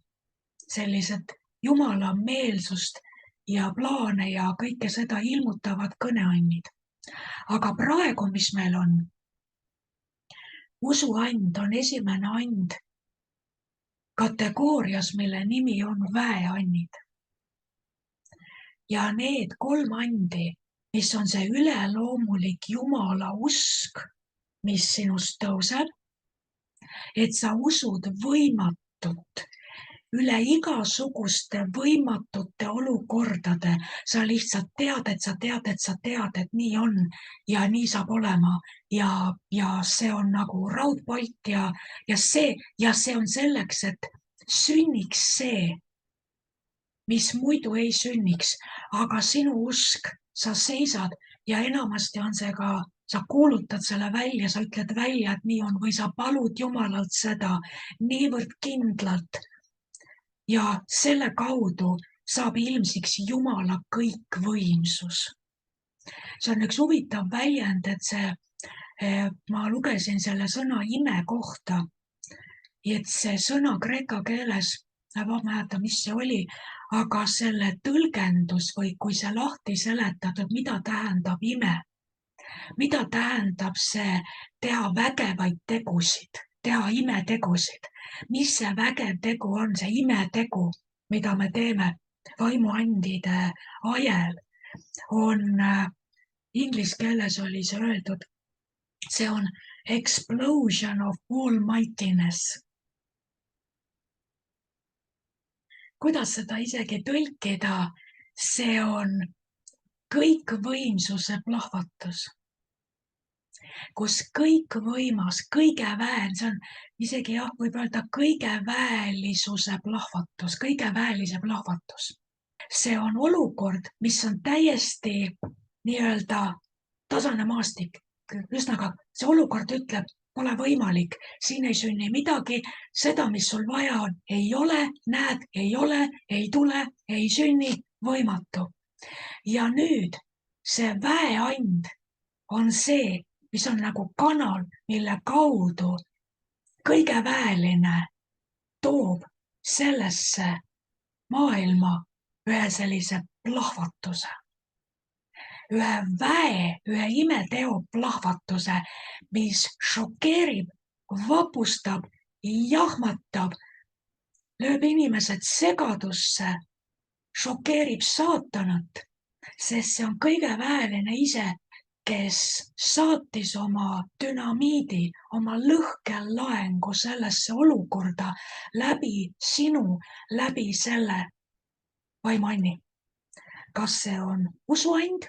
Sellised Jumala meelsust ja plaane ja kõike seda ilmutavad kõneannid. Aga praegu, mis meil on? Usuand on esimene and kategoorias, mille nimi on väeannid. Ja need 3 andi, mis on see üleloomulik Jumala usk, mis sinust tõuseb, et sa usud võimatut, üle igasuguste võimatute olukordade. Sa lihtsalt tead, et nii on ja nii saab olema ja see on nagu raudpolt ja see on selleks, et sünniks see, mis muidu ei sünniks, aga sinu usk, sa seisad ja enamasti on see ka, sa kuulutad selle välja, sa ütled välja, et nii on või sa palud Jumalalt seda niivõrd kindlalt. Ja selle kaudu saab ilmsiks Jumala kõikvõimsus. See on üks huvitav väljend, et ma lugesin selle sõna ime kohta, et see sõna kreeka keeles, ma mäletan, mis see oli, aga selle tõlgendus või kui see lahti seletatud, mida tähendab ime, mida tähendab see teha vägevaid tegusid, teha imetegusid. Mis see vägev tegu on, see imetegu, mida me teeme vaimuandide ajel, on inglise keeles oli see öeldud, see on explosion of almightiness. Kuidas seda isegi tõlkida? See on kõikvõimsuse plahvatus. Kus kõikvõimas, kõige väel, see on isegi võib öelda kõige väelisuse plahvatus, kõige väelise plahvatus. See on olukord, mis on täiesti nii-öelda tasane maastik. Ühesõnaga, see olukord ütleb, pole võimalik, siin ei sünni midagi, seda, mis sul vaja on, ei ole, näed, ei ole, ei tule, ei sünni, võimatu. Ja nüüd see väeand on see, mis on nagu kanal, mille kaudu kõige väeline toob sellesse maailma ühe sellise plahvatuse. Ühe väe, ühe imeteo plahvatuse, mis šokeerib, vapustab, jahmatab, lööb inimesed segadusse, šokeerib saatanat, sest see on kõige väeline ise, kes saatis oma dünamiidi, oma lõhkelaengu sellesse olukorda läbi sinu, läbi selle vaimuanni. Kas see on usuand?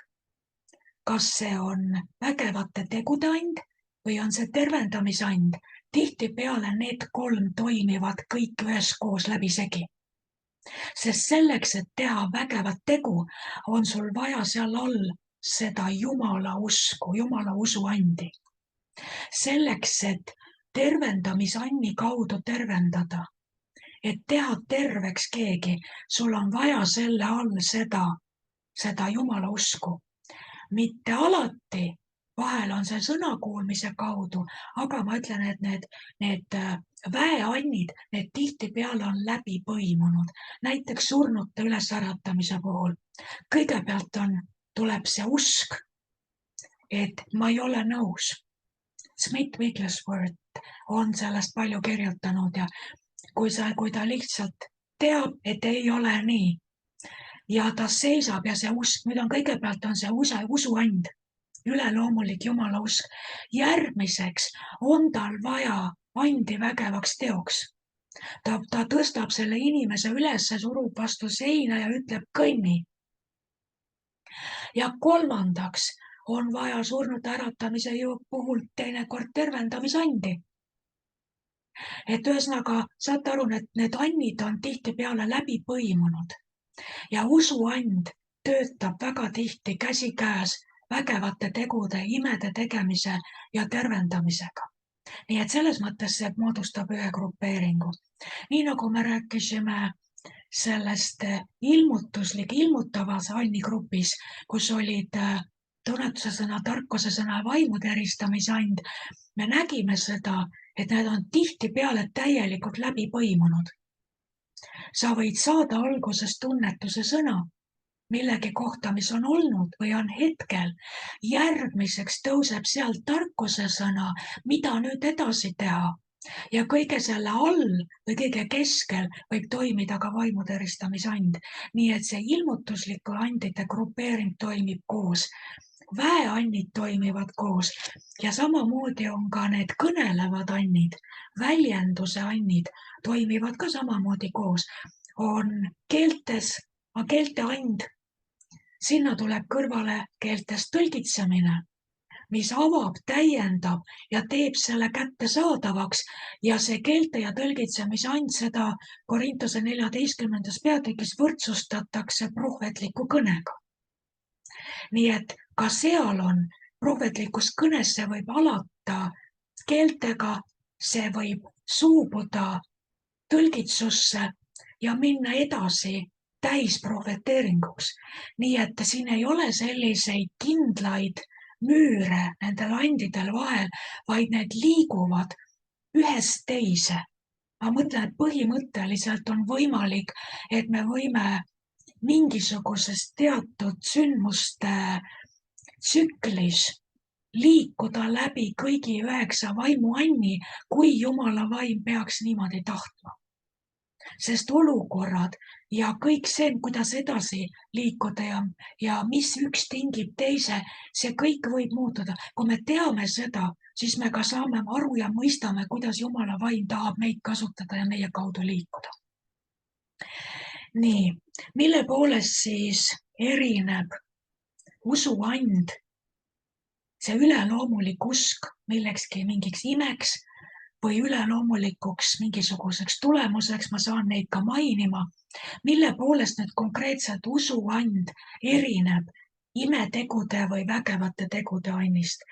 Kas see on vägevate tegude and või on see tervendamisand? Tihtipeale need 3 toimivad kõik üheskoos läbisegi. Sest selleks, et teha vägevat tegu, on sul vaja seal all seda Jumala usku, Jumala usuandi. Selleks, et tervendamisanni kaudu tervendada, et teha terveks keegi, sul on vaja selle all seda Jumala usku. Mitte alati, vahel on see sõnakuulmise kaudu, aga ma ütlen, et need väeannid, need tihtipeale on läbi põimunud. Näiteks surnute ülesäratamise puhul. Kõigepealt tuleb see usk, et ma ei ole nõus. Smith Wigglesworth on sellest palju kirjutanud ja kui ta lihtsalt teab, et ei ole nii ja ta seisab ja see usk, nüüd kõigepealt on see usuand, üleloomulik Jumala usk. Järgmiseks on tal vaja andi vägevaks teoks. Ta tõstab selle inimese üles, surub vastu seina ja ütleb kõnni. Ja kolmandaks on vaja surnute äratamise puhul teinekord tervendamisandi. Et ühesõnaga, saate aru, need annid on tihtipeale läbi põimunud ja usuand töötab väga tihti käsikäes vägevate tegude, imede tegemise ja tervendamisega. Nii et selles mõttes see moodustab ühe grupeeringu. Nii nagu me rääkisime sellest ilmutavas annigrupis, kus olid tunnetuse sõna, tarkuse sõna, vaimude eristamise and, me nägime seda, et need on tihtipeale täielikult läbi põimunud. Sa võid saada alguses tunnetuse sõna millegi kohta, mis on olnud või on hetkel. Järgmiseks tõuseb sealt tarkuse sõna, mida nüüd edasi teha. Ja kõige selle all või kõige keskel võib toimida ka vaimude eristamise and. Nii et see ilmutuslike andide grupeering toimib koos. Väeannid toimivad koos ja samamoodi on ka need kõnelevad annid, väljenduse annid toimivad ka samamoodi koos. On keeltes, keelte and, sinna tuleb kõrvale keeltes tõlgitsemine, mis avab, täiendab ja teeb selle kättesaadavaks ja see keelte ja tõlgitsemise and seda Korintuse 14. peatükis võrdsustatakse prohvetliku kõnega. Nii et ka seal on prohvetlikus kõnes, see võib alata keeltega, see võib suubuda tõlgitsusse ja minna edasi täisprohveteeringuks. Nii et siin ei ole selliseid kindlaid müüre nendel andidel vahel, vaid need liiguvad ühest teise. Ma mõtlen, et põhimõtteliselt on võimalik, et me võime mingisugusest teatud sündmuste tsüklis liikuda läbi kõigi 9 vaimuanni, kui Jumala vaim peaks niimoodi tahtma. Sest olukorrad ja kõik see, kuidas edasi liikuda ja mis üks tingib teise, see kõik võib muutuda. Kui me teame seda, siis me ka saame aru ja mõistame, kuidas Jumala vaim tahab meid kasutada ja meie kaudu liikuda. Nii, mille poolest siis erineb usuand, see üleloomulik usk millekski mingiks imeks või üleloomulikuks mingisuguseks tulemuseks, ma saan neid ka mainima, mille poolest nüüd konkreetselt usuand erineb imetegude või vägevate tegude annist.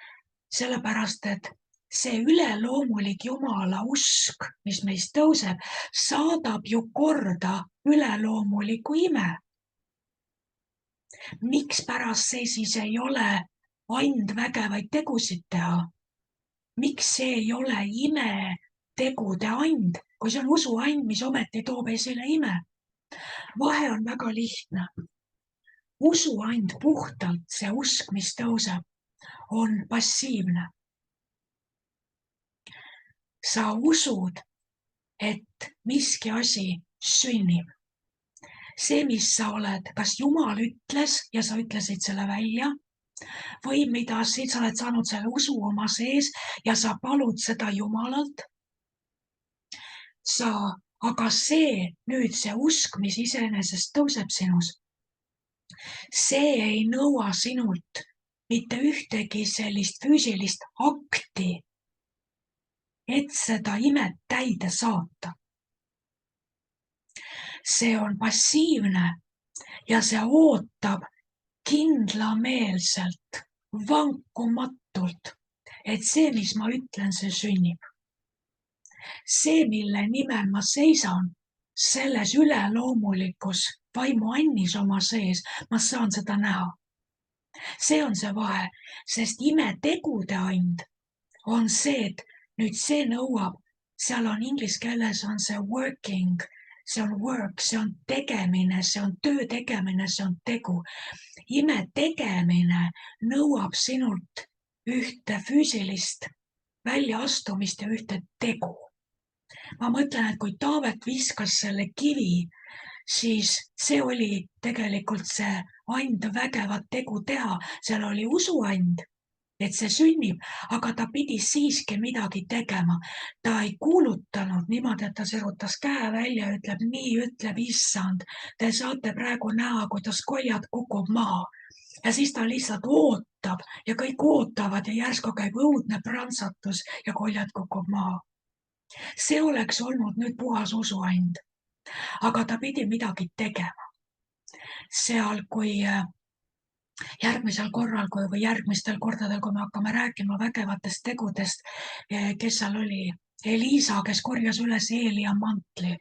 Sellepärast, et see üleloomulik Jumala usk, mis meist tõuseb, saadab ju korda üleloomuliku ime. Miks pärast see siis ei ole and vägevaid tegusid teha? Miks see ei ole imetegude and, kui see on usuand, mis ometi toob esile ime? Vahe on väga lihtne. Usuand puhtalt, see usk, mis tõuseb, on passiivne. Sa usud, et miski asi sünnib. See, mis sa oled, kas Jumal ütles ja sa ütlesid selle välja, või mida sa oled saanud selle usu oma sees ja sa palud seda Jumalalt. Aga see usk, mis iseenesest tõuseb sinus, see ei nõua sinult mitte ühtegi sellist füüsilist akti, et seda imet täide saata. See on passiivne ja see ootab kindlameelselt, vankumatult, et see, mis ma ütlen, see sünnib. See, mille nimel ma seisan, selles üleloomulikus vaimuannis oma sees, ma saan seda näha. See on see vahe, sest imetegude and on see, et nüüd see nõuab, seal on inglise keeles on see working, see on work, see on tegemine, see on töö tegemine, see on tegu. Ime tegemine nõuab sinult ühte füüsilist väljaastumist ja ühte tegu. Ma mõtlen, et kui Taavet viskas selle kivi, siis see oli tegelikult see and vägevat tegu teha. Seal oli usuand, et see sünnib, aga ta pidi siiski midagi tegema. Ta ei kuulutanud niimoodi, et ta sirutas käe välja ja ütleb, nii ütleb issand. Te saate praegu näha, kuidas koljad kukub maha. ja siis ta lihtsalt ootab ja kõik ootavad ja järsku käib õudne prantsatus ja koljad kukub maha. See oleks olnud nüüd puhas usuand, aga ta pidi midagi tegema. Seal, kui järgmisel korral või järgmistel kordadel, kui me hakkame rääkima vägevatest tegudest, kes seal oli, Elisa, kes korjas üles Eelia mantli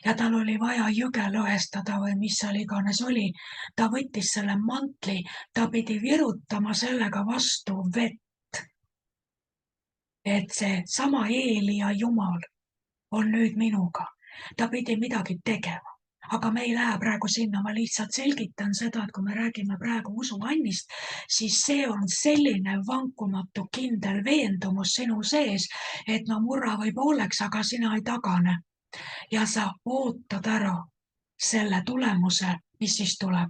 ja tal oli vaja jõge lõhestada või mis seal iganes oli. Ta võttis selle mantli, ta pidi virutama sellega vastu vett. Et see sama Eelia Jumal on nüüd minuga. Ta pidi midagi tegema. Aga me ei lähe praegu sinna, ma lihtsalt selgitan seda, et kui me räägime praegu usuannist, siis see on selline vankumatu kindel veendumus sinu sees, et no murra või pooleks, aga sina ei tagane. Ja sa ootad ära selle tulemuse, mis siis tuleb.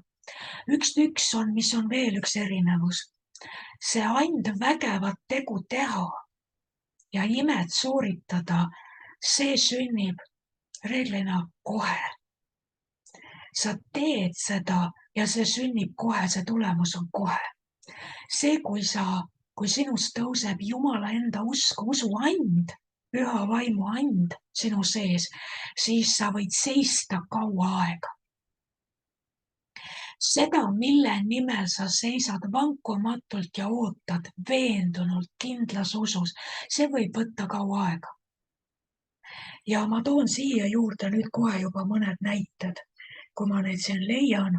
Üks on, mis on veel üks erinevus. See and vägevat tegu teha ja imet sooritada, see sünnib reeglina kohe. Sa teed seda ja see sünnib kohe, see tulemus on kohe. See, kui sinust tõuseb Jumala enda usk, usuand, püha vaimu and sinu sees, siis sa võid seista kaua aega. Seda, mille nimel sa seisad vankumatult ja ootad veendunult, kindlas usus, see võib võtta kaua aega. Ja ma toon siia juurde nüüd kohe juba mõned näited, kui ma neid siin leian.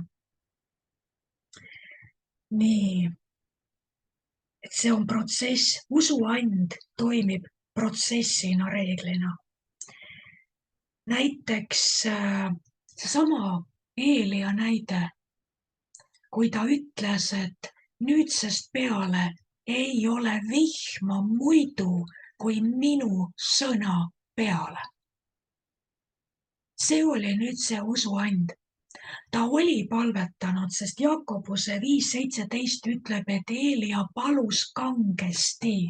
Nii, et see on protsess, usuand toimib protsessina reeglina. Näiteks seesama Eelia näide, kui ta ütles, et nüüdsest peale ei ole vihma muidu kui minu sõna peale. See oli nüüd see usuand. Ta oli palvetanud, sest Jakobuse 5.17 ütleb, et Eelia palus kangesti.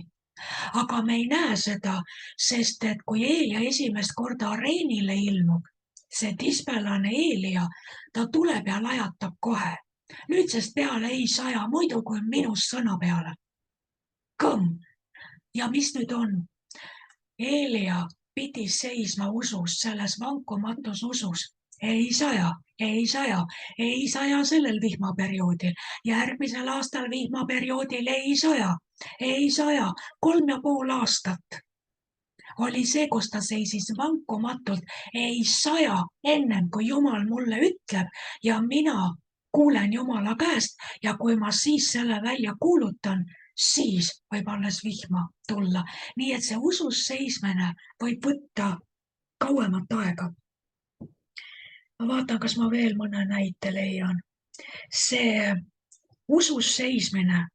Aga me ei näe seda, sest et kui Eelia esimest korda areenile ilmub, see tispelane Eelia, ta tuleb ja lajatab kohe. Nüüdsest peale ei saja muidu kui minust sõna peale. Kõmm! Ja mis nüüd on? Eelia pidi seisma usus, selles vankumatus usus. Ei saja sellel vihmaperioodil. Järgmisel aastal vihmaperioodil ei saja. 3,5 aastat oli see, kus ta seisis vankumatult. Ei saja ennem, kui Jumal mulle ütleb ja mina kuulen Jumala käest ja kui ma siis selle välja kuulutan, siis võib alles vihma tulla. Nii et see usus seismine võib võtta kauemat aega. Ma vaatan, kas ma veel mõne näite leian. See usus seismine,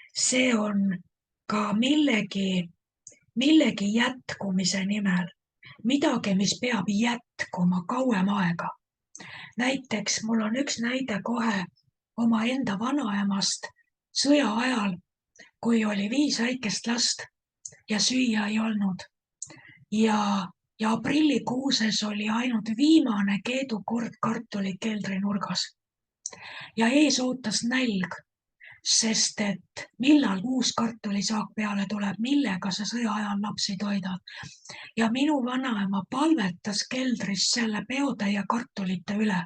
see on ka millegi jätkumise nimel. Midagi, mis peab jätkuma kauem aega. Näiteks mul on üks näide kohe oma enda vanaemast sõja ajal, kui oli 5 väikest last ja süüa ei olnud. Ja aprillikuuses oli ainult viimane keedukord kartulit keldrinurgas. Ja ees ootas nälg, sest et millal uus kartulisaak peale tuleb, millega sa sõja ajal lapsi toidad. Ja minu vanaema palvetas keldris selle peotäie kartulite üle.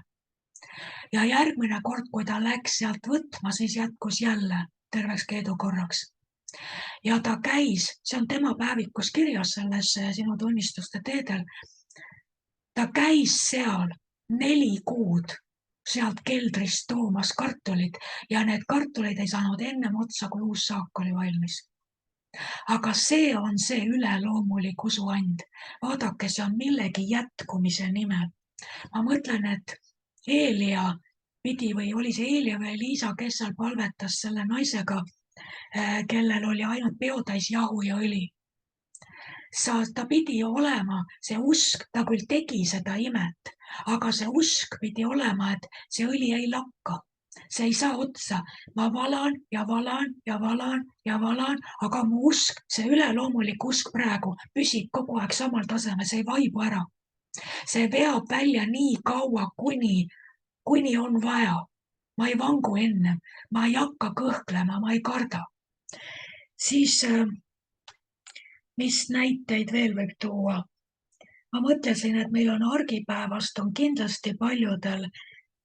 Ja järgmine kord, kui ta läks sealt võtma, siis jätkus jälle terveks keedukorraks. Ja ta käis, see on tema päevikus kirjas selles sinu tunnistuste teedel, ta käis seal 4 kuud sealt keldrist toomas kartulid ja need kartulid ei saanud ennem otsa, kui uus saak oli valmis. Aga see on see üleloomulik usuand. Vaadake, see on millegi jätkumise nimel. Ma mõtlen, et Eelia pidi või oli see Eelia või Elisa, kes seal palvetas selle naisega, kellel oli ainult peotäis jahu ja õli. Ta pidi olema, see usk, ta küll tegi seda imet, aga see usk pidi olema, et see õli ei lakka. See ei saa otsa. Ma valan ja valan ja valan ja valan, aga mu usk, see üleloomulik usk praegu püsib kogu aeg samal tasemel, see ei vaibu ära. See veab välja nii kaua, kuni on vaja. ma ei vangu ennem, ma ei hakka kõhklema, ma ei karda. Siis, mis näiteid veel võib tuua? Ma mõtlesin, et meil on argipäevast on kindlasti paljudel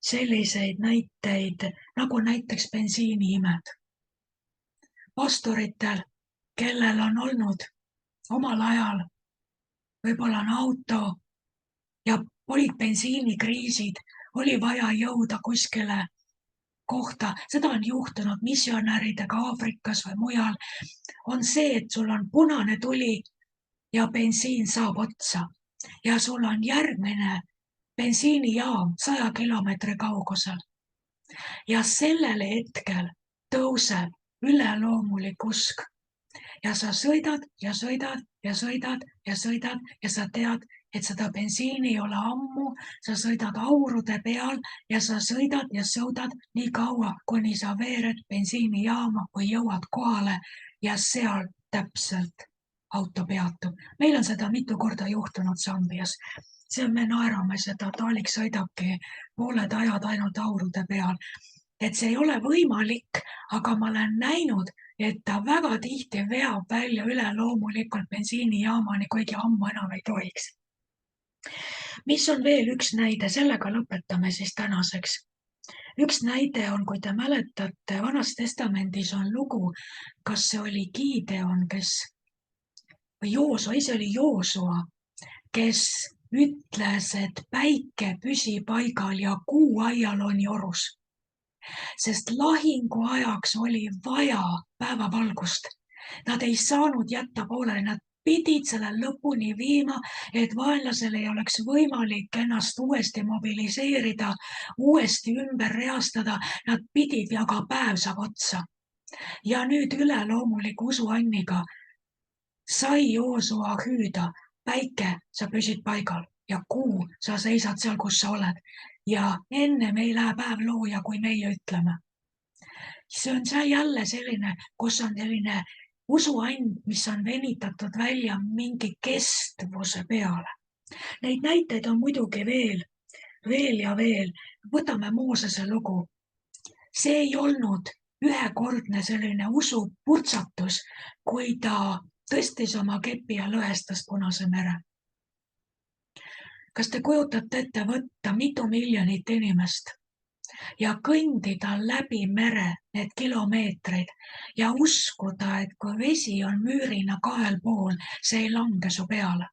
selliseid näiteid, nagu näiteks bensiiniimed. Pastoritel, kellel on olnud omal ajal võib-olla on auto ja olid bensiinikriisid, oli vaja jõuda kuskile kohta, seda on juhtunud missionäridega Aafrikas või mujal, on see, et sul on punane tuli ja bensiin saab otsa ja sul on järgmine bensiinijaam 100 kilomeetri kaugusel. Ja sellel hetkel tõuseb üleloomulik usk ja sa sõidad ja sõidad ja sõidad ja sõidad ja sa tead, et seda bensiini ei ole ammu, sa sõidad aurude peal ja sa sõidad ja sõudad nii kaua, kuni sa veered bensiinijaama või jõuad kohale ja seal täpselt auto peatub. Meil on seda mitu korda juhtunud Zambias. Me naerame seda, Taalik sõidabki pooled ajad ainult aurude peal. Et see ei ole võimalik, aga ma olen näinud, et ta väga tihti veab välja üleloomulikult bensiinijaamani, kuigi ammu enam ei tohiks. Mis on veel üks näide, sellega lõpetame siis tänaseks. Üks näide on, kui te mäletate, Vanas Testamendis on lugu, kas see oli Gideon, või Joosua, see oli Joosua, kes ütles, et päike püsi paigal ja kuu aial on jorus. Sest lahingu ajaks oli vaja päevavalgust. Nad ei saanud jätta pooleli, nad pidid selle lõpuni viima, et vaenlasel ei oleks võimalik ennast uuesti mobiliseerida, uuesti ümber reastada. Nad pidid, aga päev saab otsa. Ja nüüd üleloomuliku usuanniga sai Joosua hüüda, päike, sa püsid paigal ja kuu, sa seisad seal, kus sa oled. Ja enne ei lähe päev looja, kui meie ütleme. See on jälle selline, kus on selline usuand, mis on venitatud välja mingi kestvuse peale. Neid näiteid on muidugi veel ja veel. Võtame Moosese lugu. See ei olnud ühekordne selline usupurtsatus, kui ta tõstis oma kepi ja lõhestas Punase mere. Kas te kujutate ette võtta mitu miljonit inimest ja kõndida läbi mere need kilomeetrid ja uskuda, et kui vesi on müürina kahel pool, see ei lange su peale?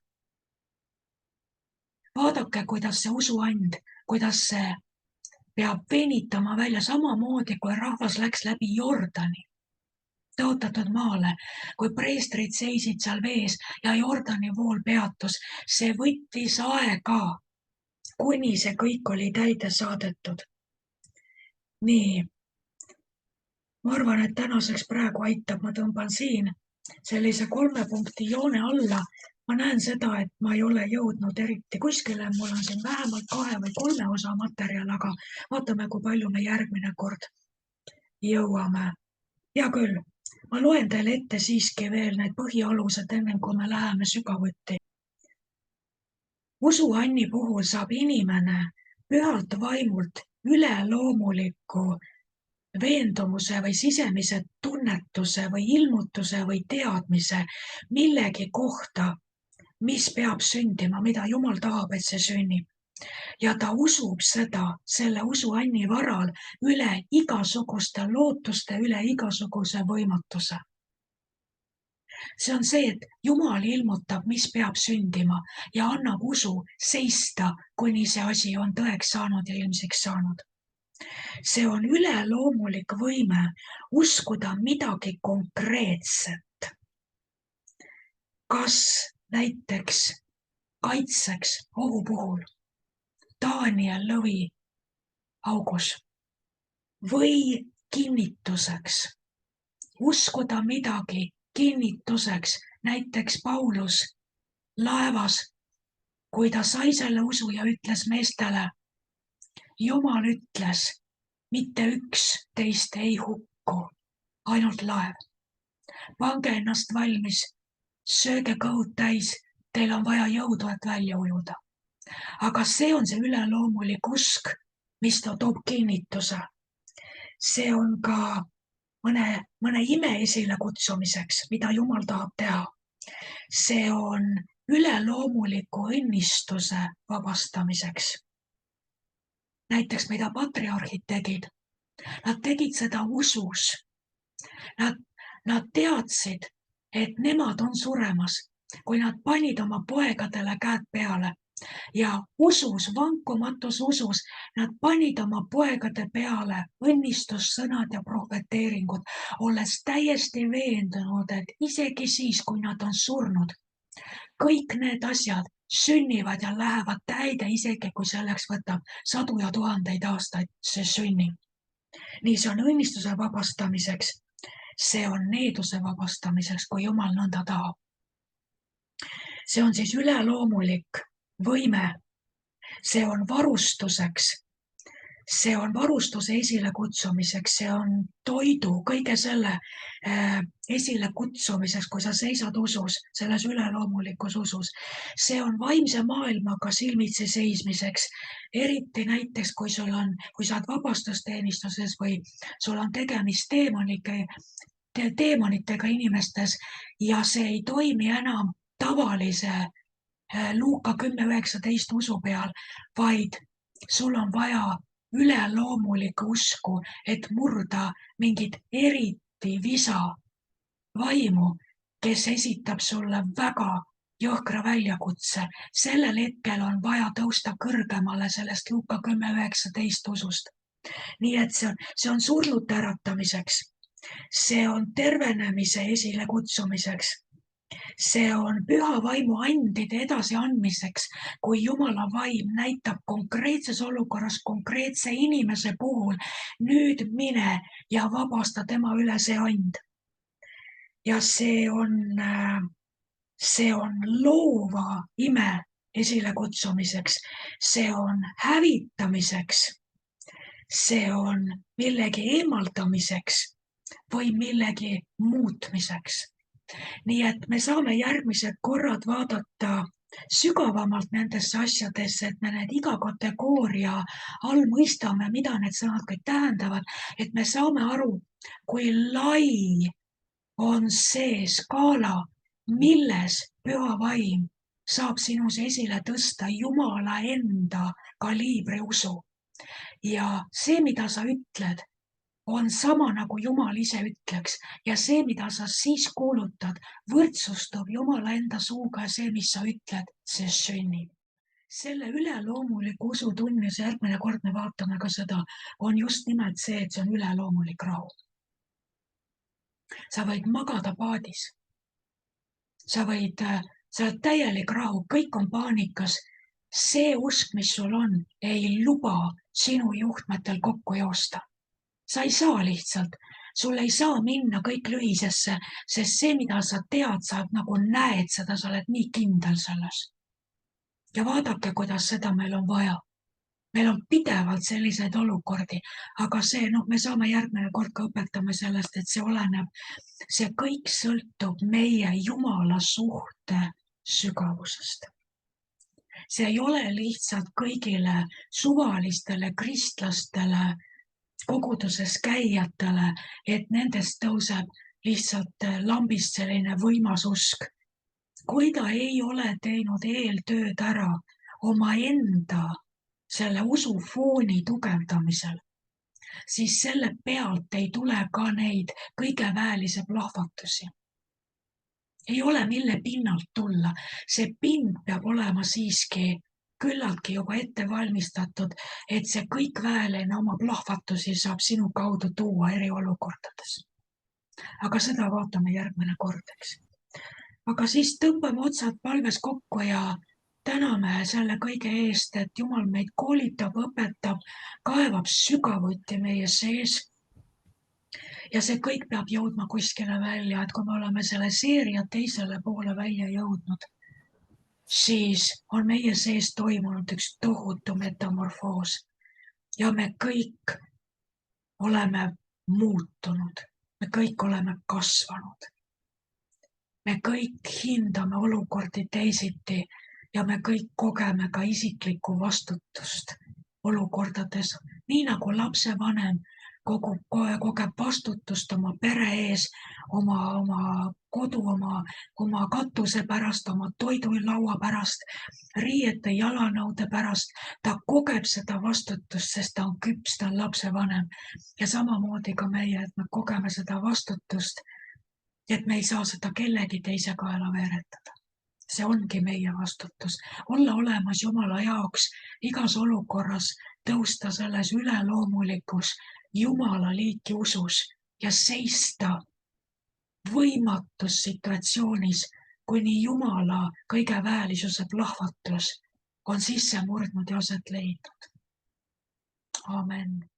Vaadake, kuidas see usuand, kuidas see peab venitama välja samamoodi, kui rahvas läks läbi Jordani tõotatud maale, kui preestrid seisid seal vees ja Jordani vool peatus. See võttis aega, kuni see kõik oli täide saadetud. Nii. Ma arvan, et tänaseks praegu aitab, ma tõmban siin sellise 3 punkti joone alla. Ma näen seda, et ma ei ole jõudnud eriti kuskile. Mul on siin vähemalt 2 või 3 osa materjal, aga vaatame, kui palju me järgmine kord jõuame. Hea küll. Ma loen teile ette siiski veel need põhialused, enne kui me läheme sügavuti. Usuanni puhul saab inimene pühalt vaimult üleloomuliku veendumuse või sisemise tunnetuse või ilmutuse või teadmise millegi kohta, mis peab sündima, mida Jumal tahab, et see sünnib. Ja ta usub seda selle usuanni varal üle igasuguste lootuste, üle igasuguse võimatuse. See on see, et Jumal ilmutab, mis peab sündima ja annab usu seista, kuni see asi on tõeks saanud ja ilmsiks saanud. See on üleloomulik võime uskuda midagi konkreetset. Kas näiteks kaitseks ohu puhul Daniel lõvi augus või kinnituseks, uskuda midagi kinnituseks, näiteks Paulus laevas, kui ta sai selle usu ja ütles meestele, Jumal ütles, mitte üks teist ei hukku, ainult laev. Pange ennast valmis, sööge kõhud täis, teil on vaja jõudu, et välja ujuda. Aga see on see üleloomulik usk, mis ta toob kinnituse. see on ka mõne ime esile kutsumiseks, mida Jumal tahab teha. See on üleloomuliku õnnistuse vabastamiseks. Näiteks, mida patriarhid tegid. Nad tegid seda usus. Nad teadsid, et nemad on suremas, kui nad panid oma poegadele käed peale ja usus, vankumatus usus, nad panid oma poegade peale õnnistussõnad ja prohveteeringud, olles täiesti veendunud, et isegi siis, kui nad on surnud, kõik need asjad sünnivad ja lähevad täide, isegi kui selleks võtab 100 ja 1000 aastaid see sünnib. Nii see on õnnistuse vabastamiseks, see on needuse vabastamiseks, kui Jumal nõnda tahab. See on siis üleloomulik võime, see on varustuseks, see on varustuse esilekutsumiseks, see on toidu, kõige selle esilekutsumiseks, kui sa seisad usus, selles üleloomulikus usus. See on vaimse maailmaga silmitsi seismiseks, eriti näiteks, kui sa oled vabastusteenistuses või sul on tegemist teemonitega inimestes ja see ei toimi enam tavalise Luuka 10.19 usu peal, vaid sul on vaja üleloomulikku usku, et murda mingit eriti visa vaimu, kes esitab sulle väga jõhkra väljakutse. Sellel hetkel on vaja tõusta kõrgemale sellest Luuka 10.19 usust. Nii et see on surnute äratamiseks, see on tervenemise esile kutsumiseks, see on püha vaimu andide edasiandmiseks, kui Jumala vaim näitab konkreetses olukorras konkreetse inimese puhul, nüüd mine ja vabasta tema üle see and. Ja see on loova ime esile kutsumiseks, see on hävitamiseks, see on millegi eemaldamiseks või millegi muutmiseks. Nii et me saame järgmised korrad vaadata sügavamalt nendesse asjadesse, et me need iga kategooria all mõistame, mida need sõnad kõik tähendavad, et me saame aru, kui lai on see skaala, milles püha vaim saab sinus esile tõsta Jumala enda kaliibri usu. Ja see, mida sa ütled, on sama, nagu Jumal ise ütleks ja see, mida sa siis kuulutad, võrdsustub Jumala enda suuga ja see, mis sa ütled, see sünnib. Selle üleloomuliku usu tundmise järgmine kord me vaatame ka seda, on just nimelt see, et see on üleloomulik rahu. Sa võid magada paadis. Sa oled täielik rahu, kõik on paanikas. See usk, mis sul on, ei luba sinu juhtmetel kokku joosta. Sa ei saa lihtsalt, sul ei saa minna kõik lühisesse, sest see, mida sa tead, sa nagu näed seda, sa oled nii kindel selles. Ja vaadake, kuidas seda meil on vaja. Meil on pidevalt selliseid olukordi, aga see, me saame järgmine kord ka õpetame sellest, et see oleneb, see kõik sõltub meie Jumala suhte sügavusest. See ei ole lihtsalt kõigile suvalistele kristlastele, koguduses käijatele, et nendest tõuseb lihtsalt lambist selline võimas usk. Kui ta ei ole teinud eeltööd ära omaenda selle usufooni tugevdamisel, siis selle pealt ei tule ka neid kõige väelise plahvatusi. Ei ole mille pinnalt tulla. See pind peab olema siiski küllaltki juba ette valmistatud, et see kõik väeline oma plahvatusi saab sinu kaudu tuua eriolukordades. Aga seda vaatame järgmine kord, eks. Aga siis tõmbame otsad palves kokku ja täname selle kõige eest, et Jumal meid koolitab, õpetab, kaevab sügavuti meie sees. Ja see kõik peab jõudma kuskile välja, et kui me oleme selle seeria teisele poole välja jõudnud, siis on meie sees toimunud üks tohutu metamorfoos ja me kõik oleme muutunud, me kõik oleme kasvanud. Me kõik hindame olukordi teisiti ja me kõik kogeme ka isiklikku vastutust olukordades, nii nagu lapsevanem kogeb vastutust oma pere ees, oma kodu, oma katuse pärast, oma toidulaua pärast, riiete, jalanõude pärast. Ta kogeb seda vastutust, sest ta on küps, ta on lapsevanem. Ja samamoodi ka meie, et me kogeme seda vastutust, et me ei saa seda kellegi teise kaela veeretada. See ongi meie vastutus, olla olemas Jumala jaoks igas olukorras, tõusta selles üleloomulikus Jumala liiki usus ja seista võimatus situatsioonis, kuni Jumala kõige väelisuse plahvatus on sisse murdnud ja aset leidnud. Amen.